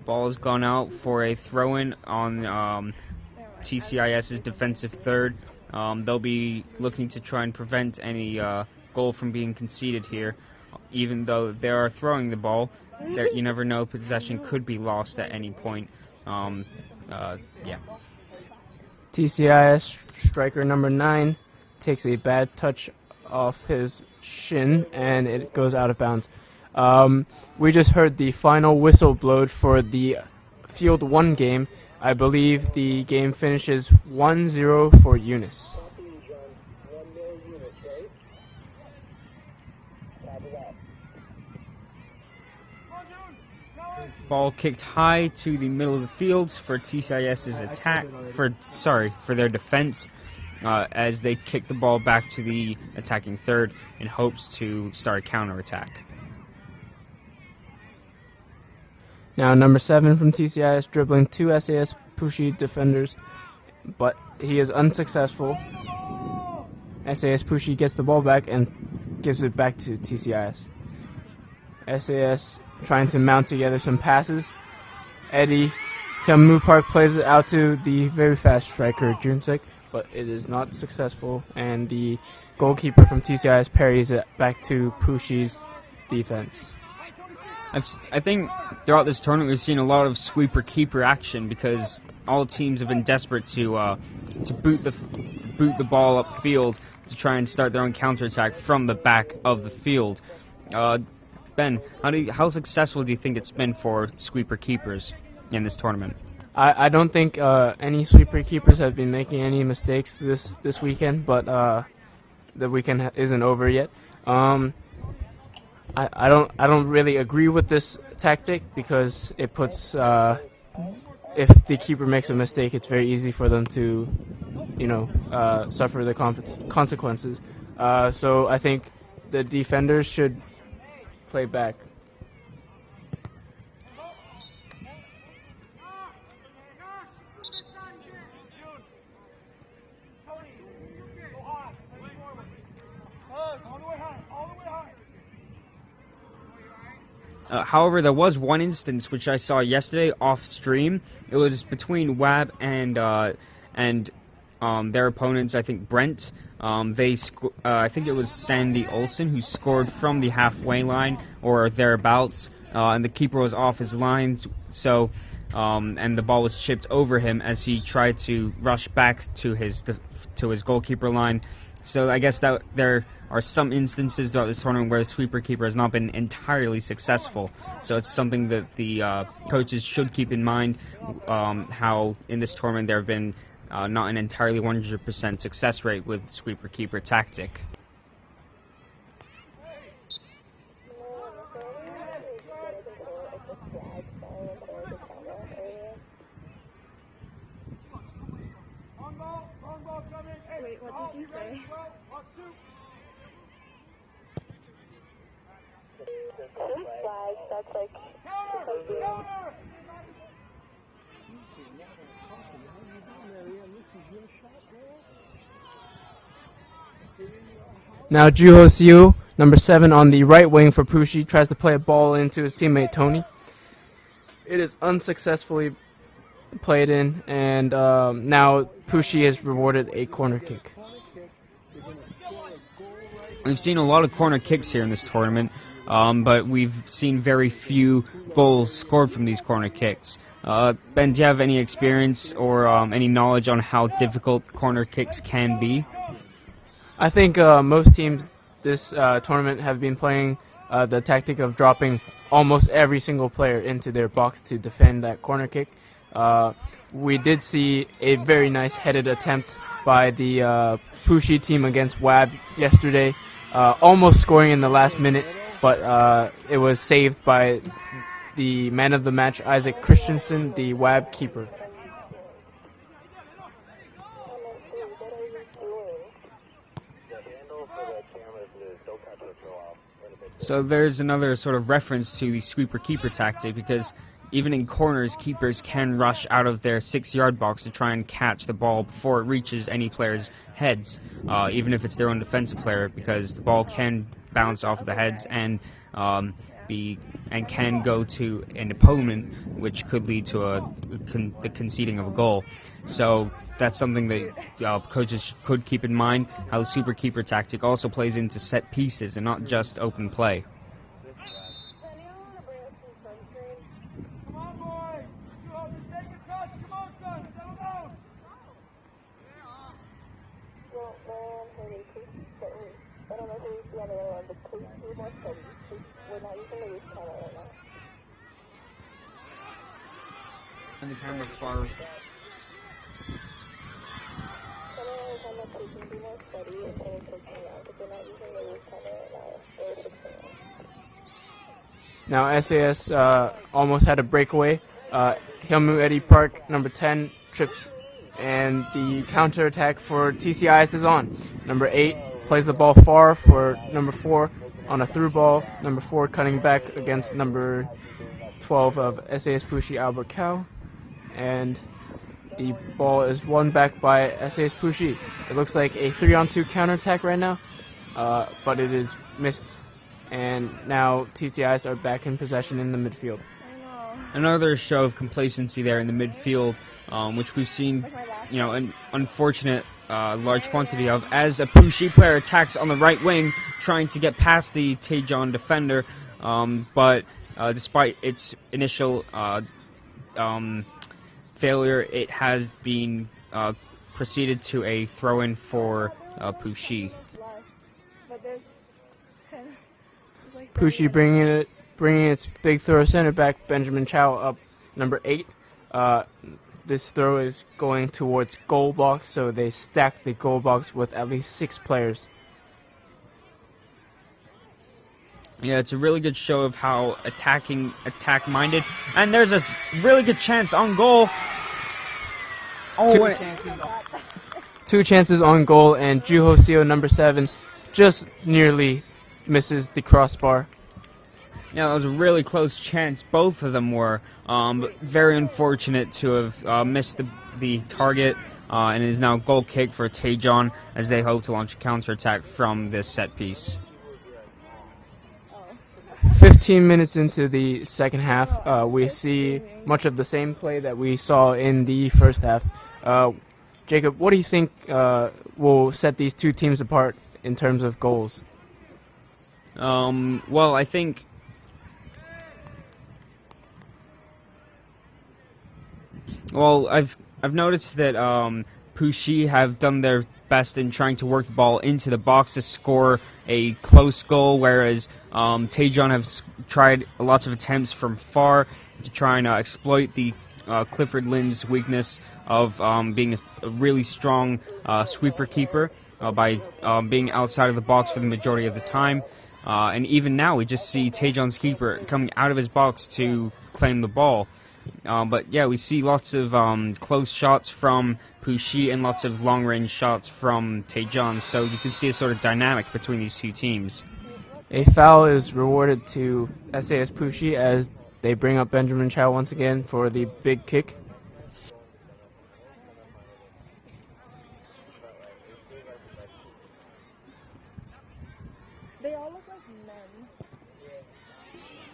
Ball has gone out for a throw-in on TCIS's defensive third. They'll be looking to try and prevent any goal from being conceded here. Even though they are throwing the ball, you never know, possession could be lost at any point. Yeah. TCIS striker number 9 takes a bad touch off his shin, and it goes out of bounds. We just heard the final whistle blowed for the Field 1 game. I believe the game finishes 1-0 for Eunice. Ball kicked high to the middle of the field for TCIS's attack, for their defense, as they kick the ball back to the attacking third in hopes to start a counterattack. Now number 7 from TCIS dribbling 2 SAS Pushi defenders, but he is unsuccessful. SAS Pushi gets the ball back and gives it back to TCIS. SAS trying to mount together some passes. Eddie Hyunmoo Park plays it out to the very fast striker Junsik, but it is not successful, and the goalkeeper from TCIS parries it back to Pushi's defense. I think throughout this tournament we've seen a lot of sweeper-keeper action because all teams have been desperate to boot the ball upfield to try and start their own counterattack from the back of the field. Ben, how successful do you think it's been for sweeper-keepers in this tournament? I don't think any sweeper-keepers have been making any mistakes this weekend, but the weekend isn't over yet. I don't really agree with this tactic because it puts if the keeper makes a mistake, it's very easy for them to, suffer the consequences. So I think the defenders should play back. However, there was one instance which I saw yesterday off stream. It was between Wab and their opponents. I think Brent. I think it was Sandy Olsen who scored from the halfway line or thereabouts, and the keeper was off his lines. So, and the ball was chipped over him as he tried to rush back to his goalkeeper line. So I guess that there are some instances throughout this tournament where the sweeper keeper has not been entirely successful. So it's something that the coaches should keep in mind, how in this tournament there have been not an entirely 100% success rate with sweeper keeper tactic. Wait, what did you say? Flag, that's like Now Juho Siu, number 7 on the right wing for Pushi, tries to play a ball into his teammate Tony. It is unsuccessfully played in, and now Pushi has rewarded a corner kick. We've seen a lot of corner kicks here in this tournament, but we've seen very few goals scored from these corner kicks. Ben, do you have any experience or any knowledge on how difficult corner kicks can be? I think most teams this tournament have been playing the tactic of dropping almost every single player into their box to defend that corner kick. We did see a very nice headed attempt by the Pushi team against Wab yesterday, almost scoring in the last minute, but it was saved by the man of the match, Isaac Christensen, the Wab keeper. So there's another sort of reference to the sweeper-keeper tactic, because even in corners, keepers can rush out of their 6-yard box to try and catch the ball before it reaches any player's heads, even if it's their own defensive player, because the ball can bounce off of the heads and can go to an opponent, which could lead to the conceding of a goal. So that's something that coaches could keep in mind, how the super keeper tactic also plays into set pieces and not just open play. And the camera far. Now SAS almost had a breakaway. Hyunmoo Eddie Park, number 10, trips, and the counterattack for TCIS is on. Number 8 plays the ball far for number 4 on a through ball. Number 4 cutting back against number 12 of SAS Pushi Albert Cow. And the ball is won back by SAS Pushi. It looks like a 3-on-2 counterattack right now, but it is missed. And now TCIs are back in possession in the midfield. Another show of complacency there in the midfield, which we've seen, an unfortunate large quantity of, as a Pushi player attacks on the right wing, trying to get past the Taejon defender, but despite its initial failure, it has been proceeded to a throw-in for Pushi. Pushi bringing its big throw center back Benjamin Chow up, number 8. This throw is going towards goal box, so they stack the goal box with at least 6 players. Yeah, it's a really good show of how attack-minded, and there's a really good chance on goal. Two chances on goal, and Ju Hoseo, number 7, just nearly misses the crossbar. Yeah, it was a really close chance. Both of them were. But very unfortunate to have missed the target, and it is now a goal kick for Taejon as they hope to launch a counterattack from this set piece. 15 minutes into the second half, we see much of the same play that we saw in the first half. Jacob, what do you think will set these two teams apart in terms of goals? Well, I think I've noticed that Pushi have done their best in trying to work the ball into the box to score a close goal, whereas Taejon have tried lots of attempts from far to try and exploit the Clifford Lynn's weakness of being a really strong sweeper keeper by being outside of the box for the majority of the time. And even now, we just see Taejon's keeper coming out of his box to claim the ball. But yeah, we see lots of close shots from Pushi and lots of long-range shots from Taejon, so you can see a sort of dynamic between these two teams. A foul is rewarded to SAS Pushi as they bring up Benjamin Chow once again for the big kick. They all look like men.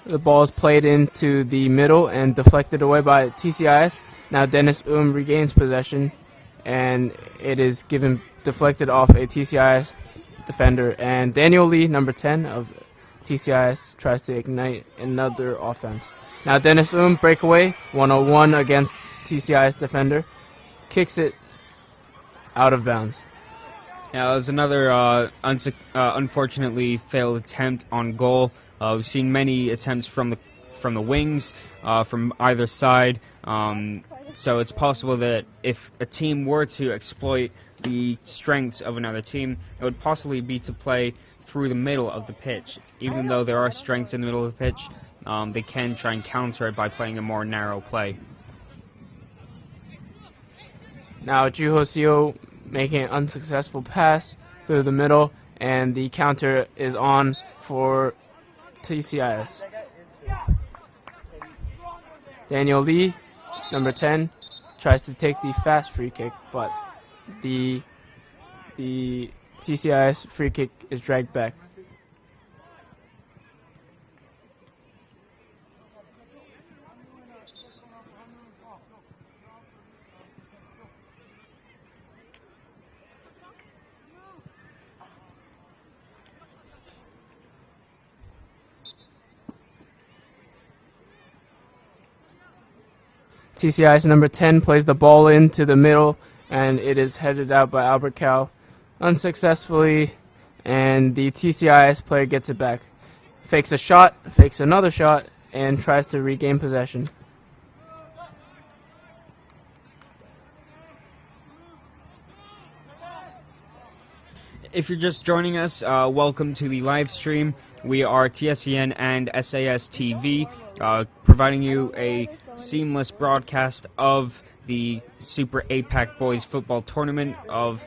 The ball is played into the middle and deflected away by TCIS. Now Dennis regains possession, and it is deflected off a TCIS defender. And Daniel Lee, number 10 of TCIS, tries to ignite another offense. Now Dennis breakaway, 101 against TCIS defender, kicks it out of bounds. Yeah, it was another unfortunately failed attempt on goal. We've seen many attempts from the wings, from either side. So it's possible that if a team were to exploit the strengths of another team, it would possibly be to play through the middle of the pitch. Even though there are strengths in the middle of the pitch, they can try and counter it by playing a more narrow play. Now Ju Hoseo making an unsuccessful pass through the middle, and the counter is on for TCIS. Daniel Lee, number 10, tries to take the fast free kick, but the TCIS free kick is dragged back. TCI's number 10 plays the ball into the middle, and it is headed out by Albert Cow unsuccessfully, and the TCIS player gets it back. Fakes a shot, fakes another shot, and tries to regain possession. If you're just joining us, welcome to the live stream. We are TSEN and SAS TV, providing you a seamless broadcast of the SuperAPAC Boys Football Tournament of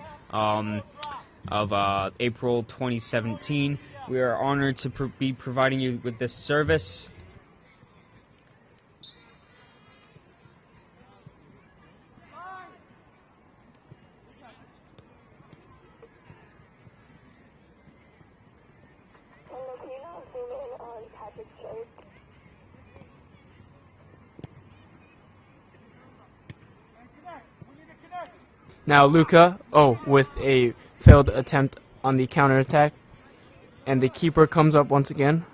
April 2017. We are honored to be providing you with this service. Now Luca, with a failed attempt on the counterattack, and the keeper comes up once again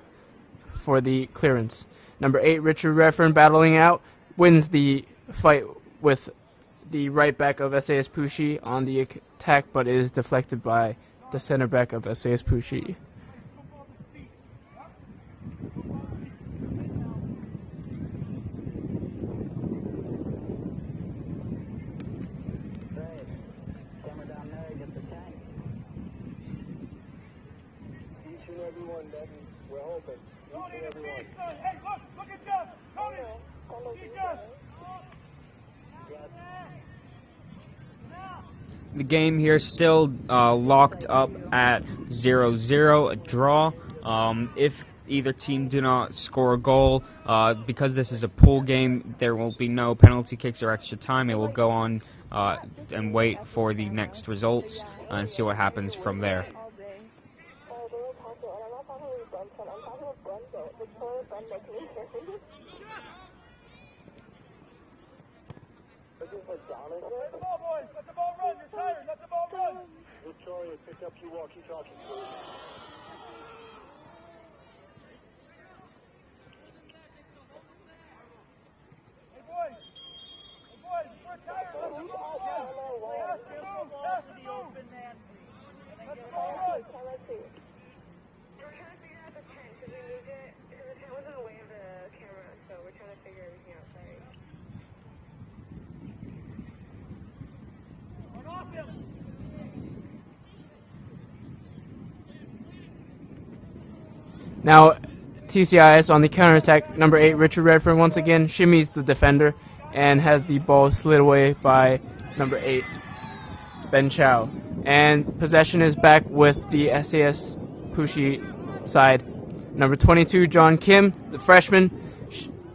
for the clearance. Number 8, Richard Redfern, battling out, wins the fight with the right back of SAS Pushi on the attack, but is deflected by the center back of SAS Pushi. Each and every one, Devin. We're hoping. Each and every one. Hey, look at Jeff! Tony! See Jeff! The game here still locked up at 0-0, a draw. If either team do not score a goal, because this is a pool game, there will be no penalty kicks or extra time. It will go on and wait for the next results and see what happens from there. Let the ball, boys! Let the ball run! You're tired! Let the ball run! Victoria, pick up your walkie-talkie, please. Hey, boys! Hey, boys! We're tired! Let the ball run! Pass it, move! Pass it, move! Let the ball run! We're trying to figure out the tent because we moved it because the tent was in the way of the camera, so we're trying to figure everything out. Sorry. Now, TCIS on the counterattack, number 8, Richard Redford, once again shimmies the defender and has the ball slid away by number 8, Ben Chow. And possession is back with the SAS Pushi side. Number 22, John Kim, the freshman,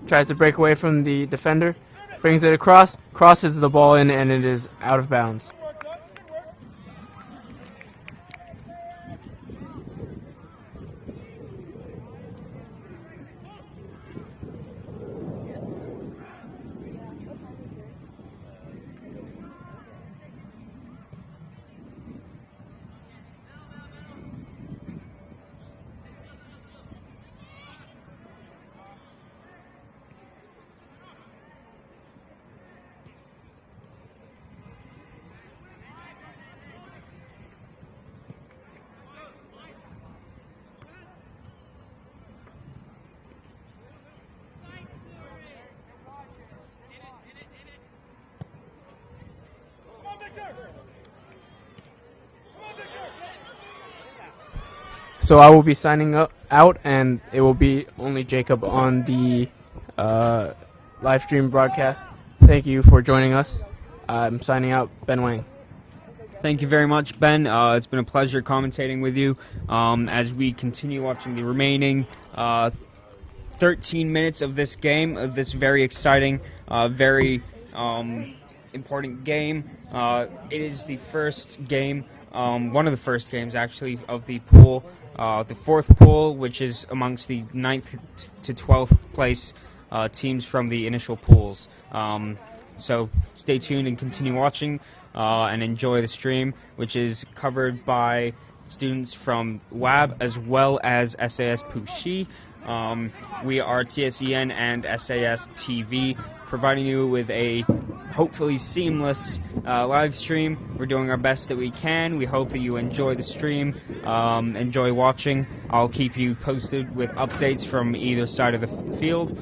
tries to break away from the defender, brings it across, crosses the ball in, and it is out of bounds. So I will be signing out, and it will be only Jacob on the live stream broadcast. Thank you for joining us. I'm signing out, Ben Wang. Thank you very much, Ben. It's been a pleasure commentating with you as we continue watching the remaining 13 minutes of this game, of this very exciting, very important game. It is the first game, one of the first games actually, of the pool, the fourth pool, which is amongst the 9th to 12th place teams from the initial pools. So stay tuned and continue watching and enjoy the stream, which is covered by students from WAB as well as SAS Pushi. We are TSEN and SAS TV, providing you with a hopefully seamless live stream. We're doing our best that we can. We hope that you enjoy the stream, enjoy watching. I'll keep you posted with updates from either side of the field.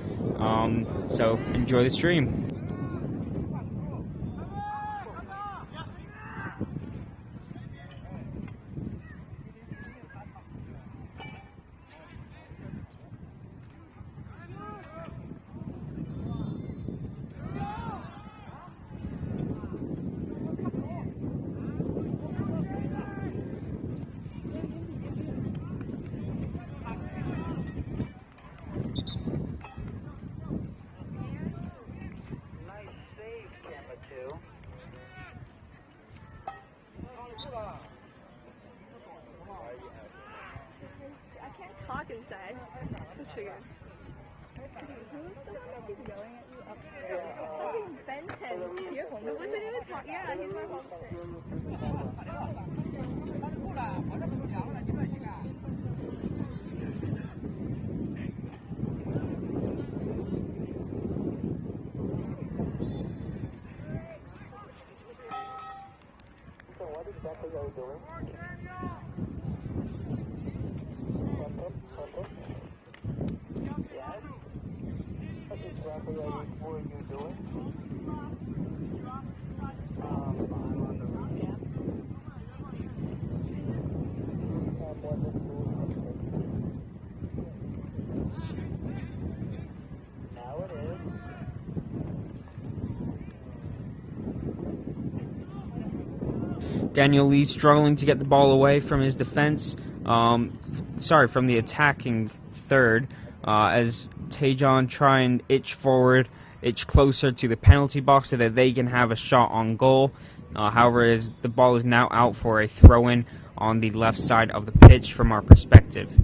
So enjoy the stream. I can't talk inside. It's a trigger. Who's the one that keeps yelling at you upstairs? Fucking Ben 10. Your home. It wasn't even talking. Yeah, he's my homestead. So what exactly are you doing? Yes? What exactly were you doing? I'm on the roof. And what is doing? Daniel Lee struggling to get the ball away from his defense. From the attacking third, as Taejon try and itch closer to the penalty box so that they can have a shot on goal. However, the ball is now out for a throw-in on the left side of the pitch from our perspective.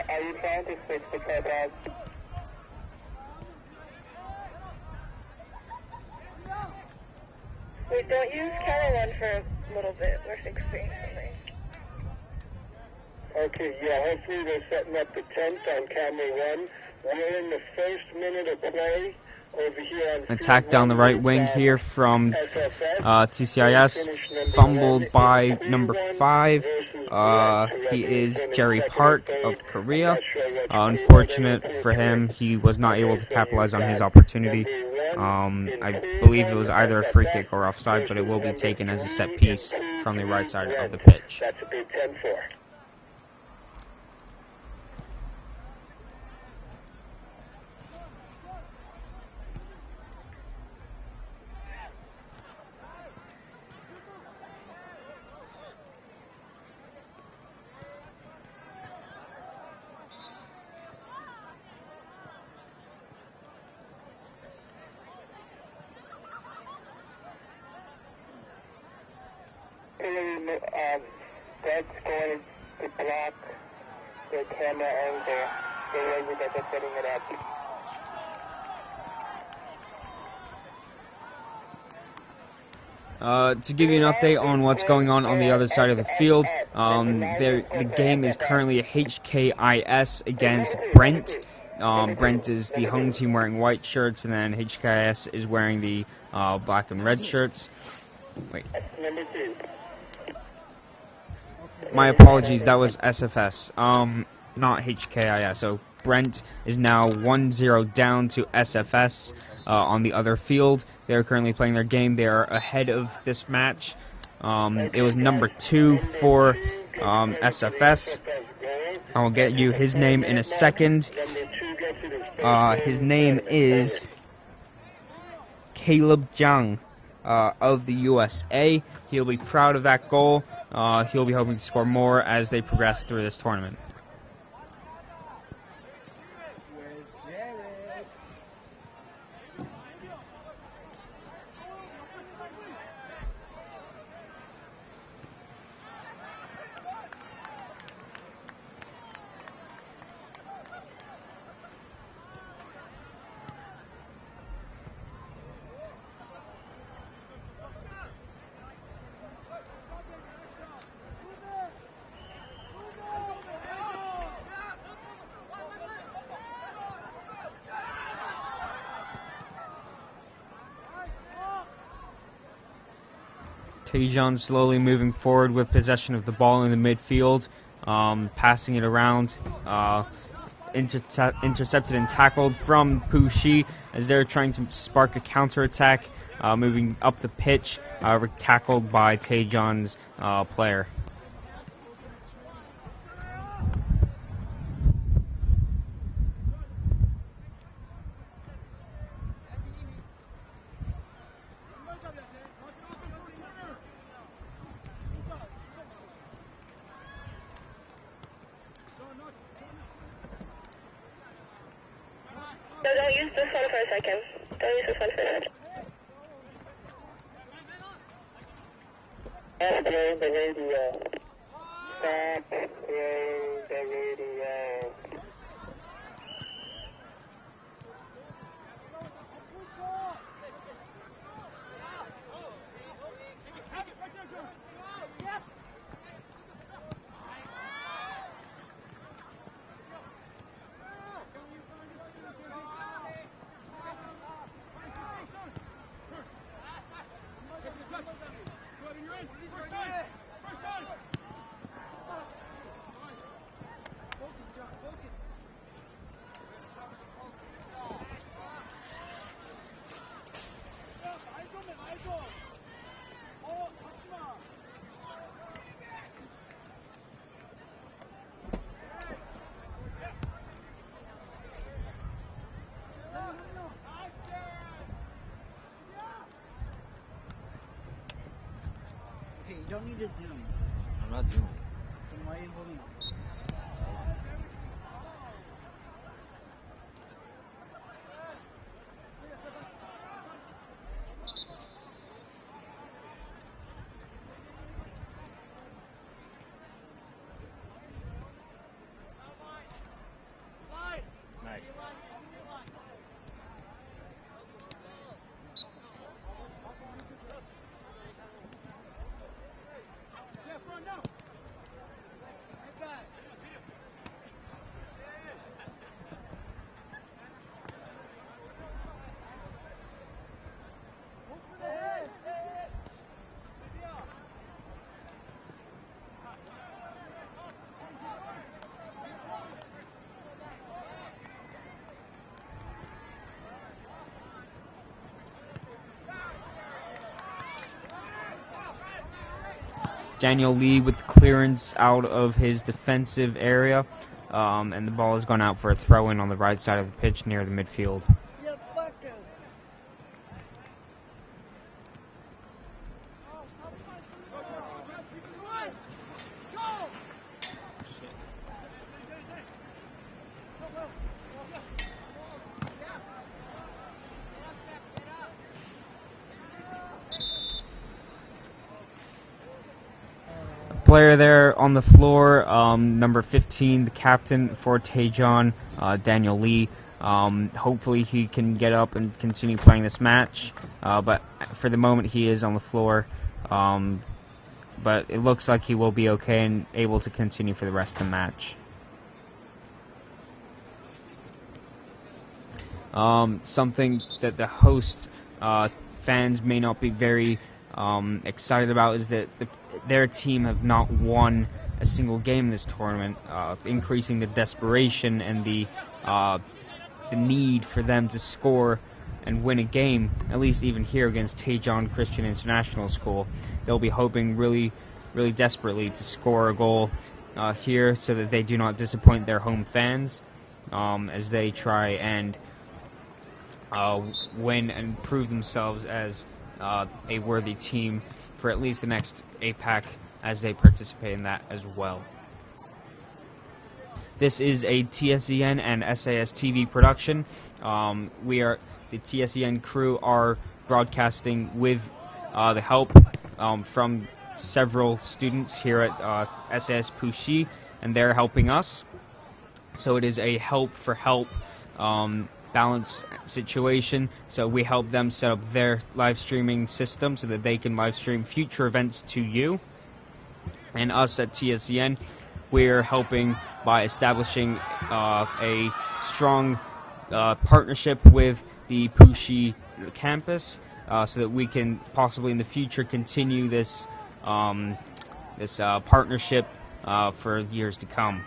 Are you trying to switch the program? Wait, don't use camera 1 for a little bit. We're fixing something. Okay, yeah, hopefully they're setting up the tent on camera 1. We're in the first minute of play over here on Attack down the right wing here from TCIS, fumbled by number 5. He is Jerry Park of Korea. Unfortunate for him, he was not able to capitalize on his opportunity. I believe it was either a free kick or offside, but it will be taken as a set piece from the right side of the pitch. That's a big 10-4. That's going to block the camera angle the way that they're setting it up. To give you an update on what's going on the other side of the field, the game is currently a HKIS against Brent. Brent is the home team wearing white shirts, and then HKIS is wearing the black and red shirts. Wait. Number 2. My apologies, that was SFS, not HKIS. So Brent is now 1-0 down to SFS on the other field. They're currently playing their game. They are ahead of this match. It was number 2 for SFS. I'll get you his name in a second. His name is Caleb Jung of the USA. He'll be proud of that goal. He'll be hoping to score more as they progress through this tournament. Taejon slowly moving forward with possession of the ball in the midfield, passing it around, intercepted and tackled from Pushi as they're trying to spark a counterattack, moving up the pitch, tackled by Taejon's player. No, don't use this one for a second. Don't use this one for a second. Stop playing the radio. Stop playing the radio. Okay, you don't need to zoom. I'm not zooming. Then why are you holding? Nice. Daniel Lee with the clearance out of his defensive area, and the ball has gone out for a throw-in on the right side of the pitch near the midfield. Player there on the floor, number 15, the captain for Taejon, Daniel Lee. Hopefully he can get up and continue playing this match, but for the moment he is on the floor. But it looks like he will be okay and able to continue for the rest of the match. Something that the host fans may not be very excited about is that their team have not won a single game in this tournament, increasing the desperation and the need for them to score and win a game, at least even here against Taejon Christian International School. They'll be hoping really, really desperately to score a goal here so that they do not disappoint their home fans as they try and win and prove themselves as a worthy team for at least the next APAC as they participate in that as well. This is a TSEN and SAS TV production. The TSEN crew are broadcasting with the help from several students here at SAS Puxi, and they're helping us. So it is a help for help balance situation. So we help them set up their live streaming system so that they can live stream future events to you. And us at TSEN, we're helping by establishing a strong partnership with the Puxi campus so that we can possibly in the future continue this partnership for years to come.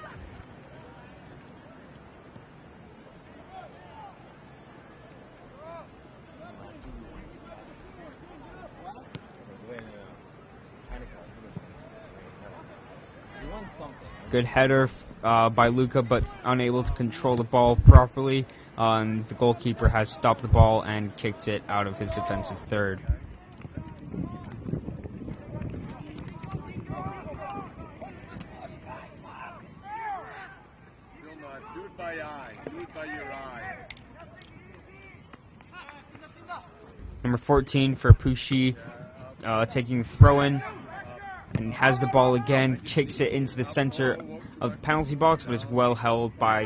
Good header by Luca, but unable to control the ball properly. And the goalkeeper has stopped the ball and kicked it out of his defensive third. Do it by eye. Do it by your eye. Number 14 for Puxi, taking the throw-in, and has the ball again, kicks it into the center of the penalty box, but is well held by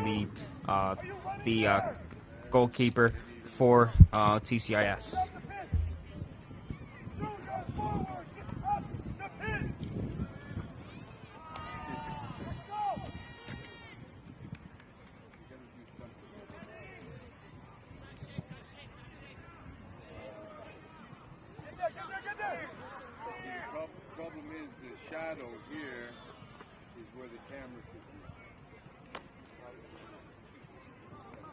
the goalkeeper for TCIS. The problem is the shadow here is where the camera should be.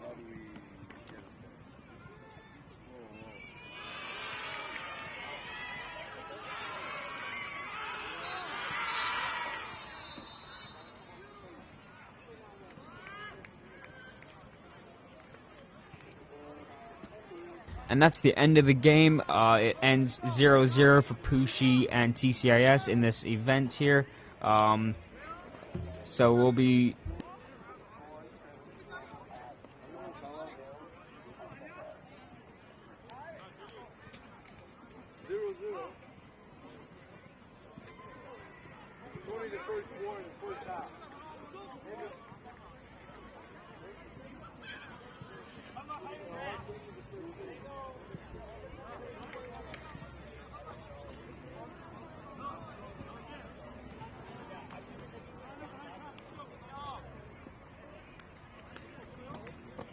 How do we get it there? Whoa, whoa. And that's the end of the game. It ends 0-0 for Pushi and TCIS in this event here. So we'll be...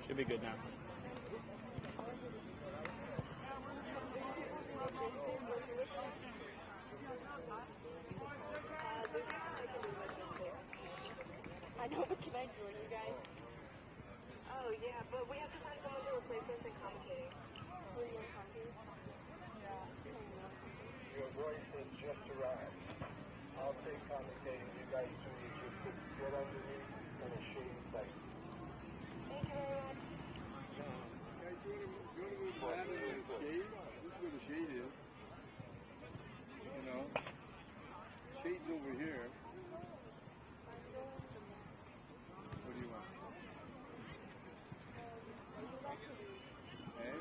Should be good now. I know, but can I join you guys? Oh, yeah, but we have to find someone to replace us in commentating. Who are you in commentating? Your voice has just arrived. I'll take commentating. You guys two need to get underneath in a shady place. Thank you very much. Guys, do you want to move the shade? This is where the shade is. You know? Shade's over here. What do you want? Eh?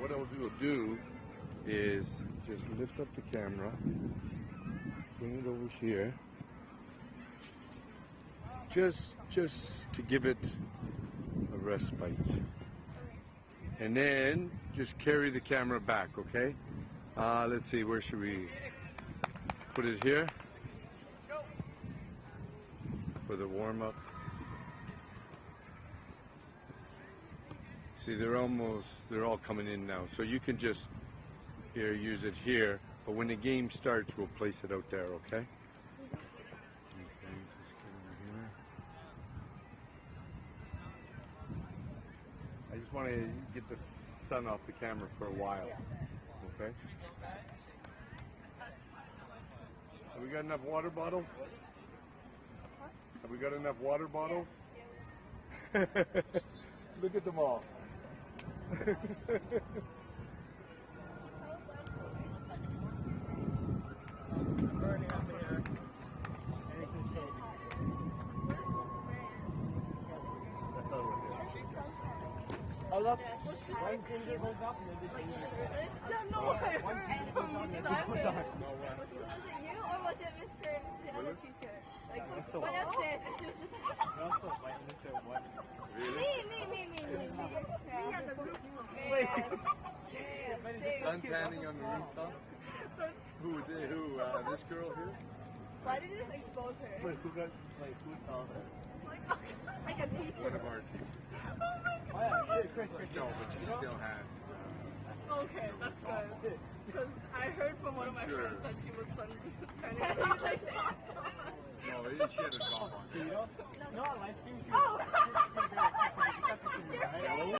what I'll do is just lift up the camera, bring it over here, just to give it a respite, and then just carry the camera back. Okay. Let's see. Where should we put it here for the warm up? See, they're all coming in now. So you can just here use it here, but when the game starts, we'll place it out there, okay? Okay, just come over here. I just want to get the sun off the camera for a while, okay? Have we got enough water bottles? Have we got enough water bottles? Look at them all. Sun tanning on the rooftop? Who? This girl here? Why did you just expose her? Who saw her? Like a teacher. One of our teachers. Oh my god. No, but she still had. Okay, that's good. Because I heard from one of my friends that she was suntanning. No, she had a top on. Oh!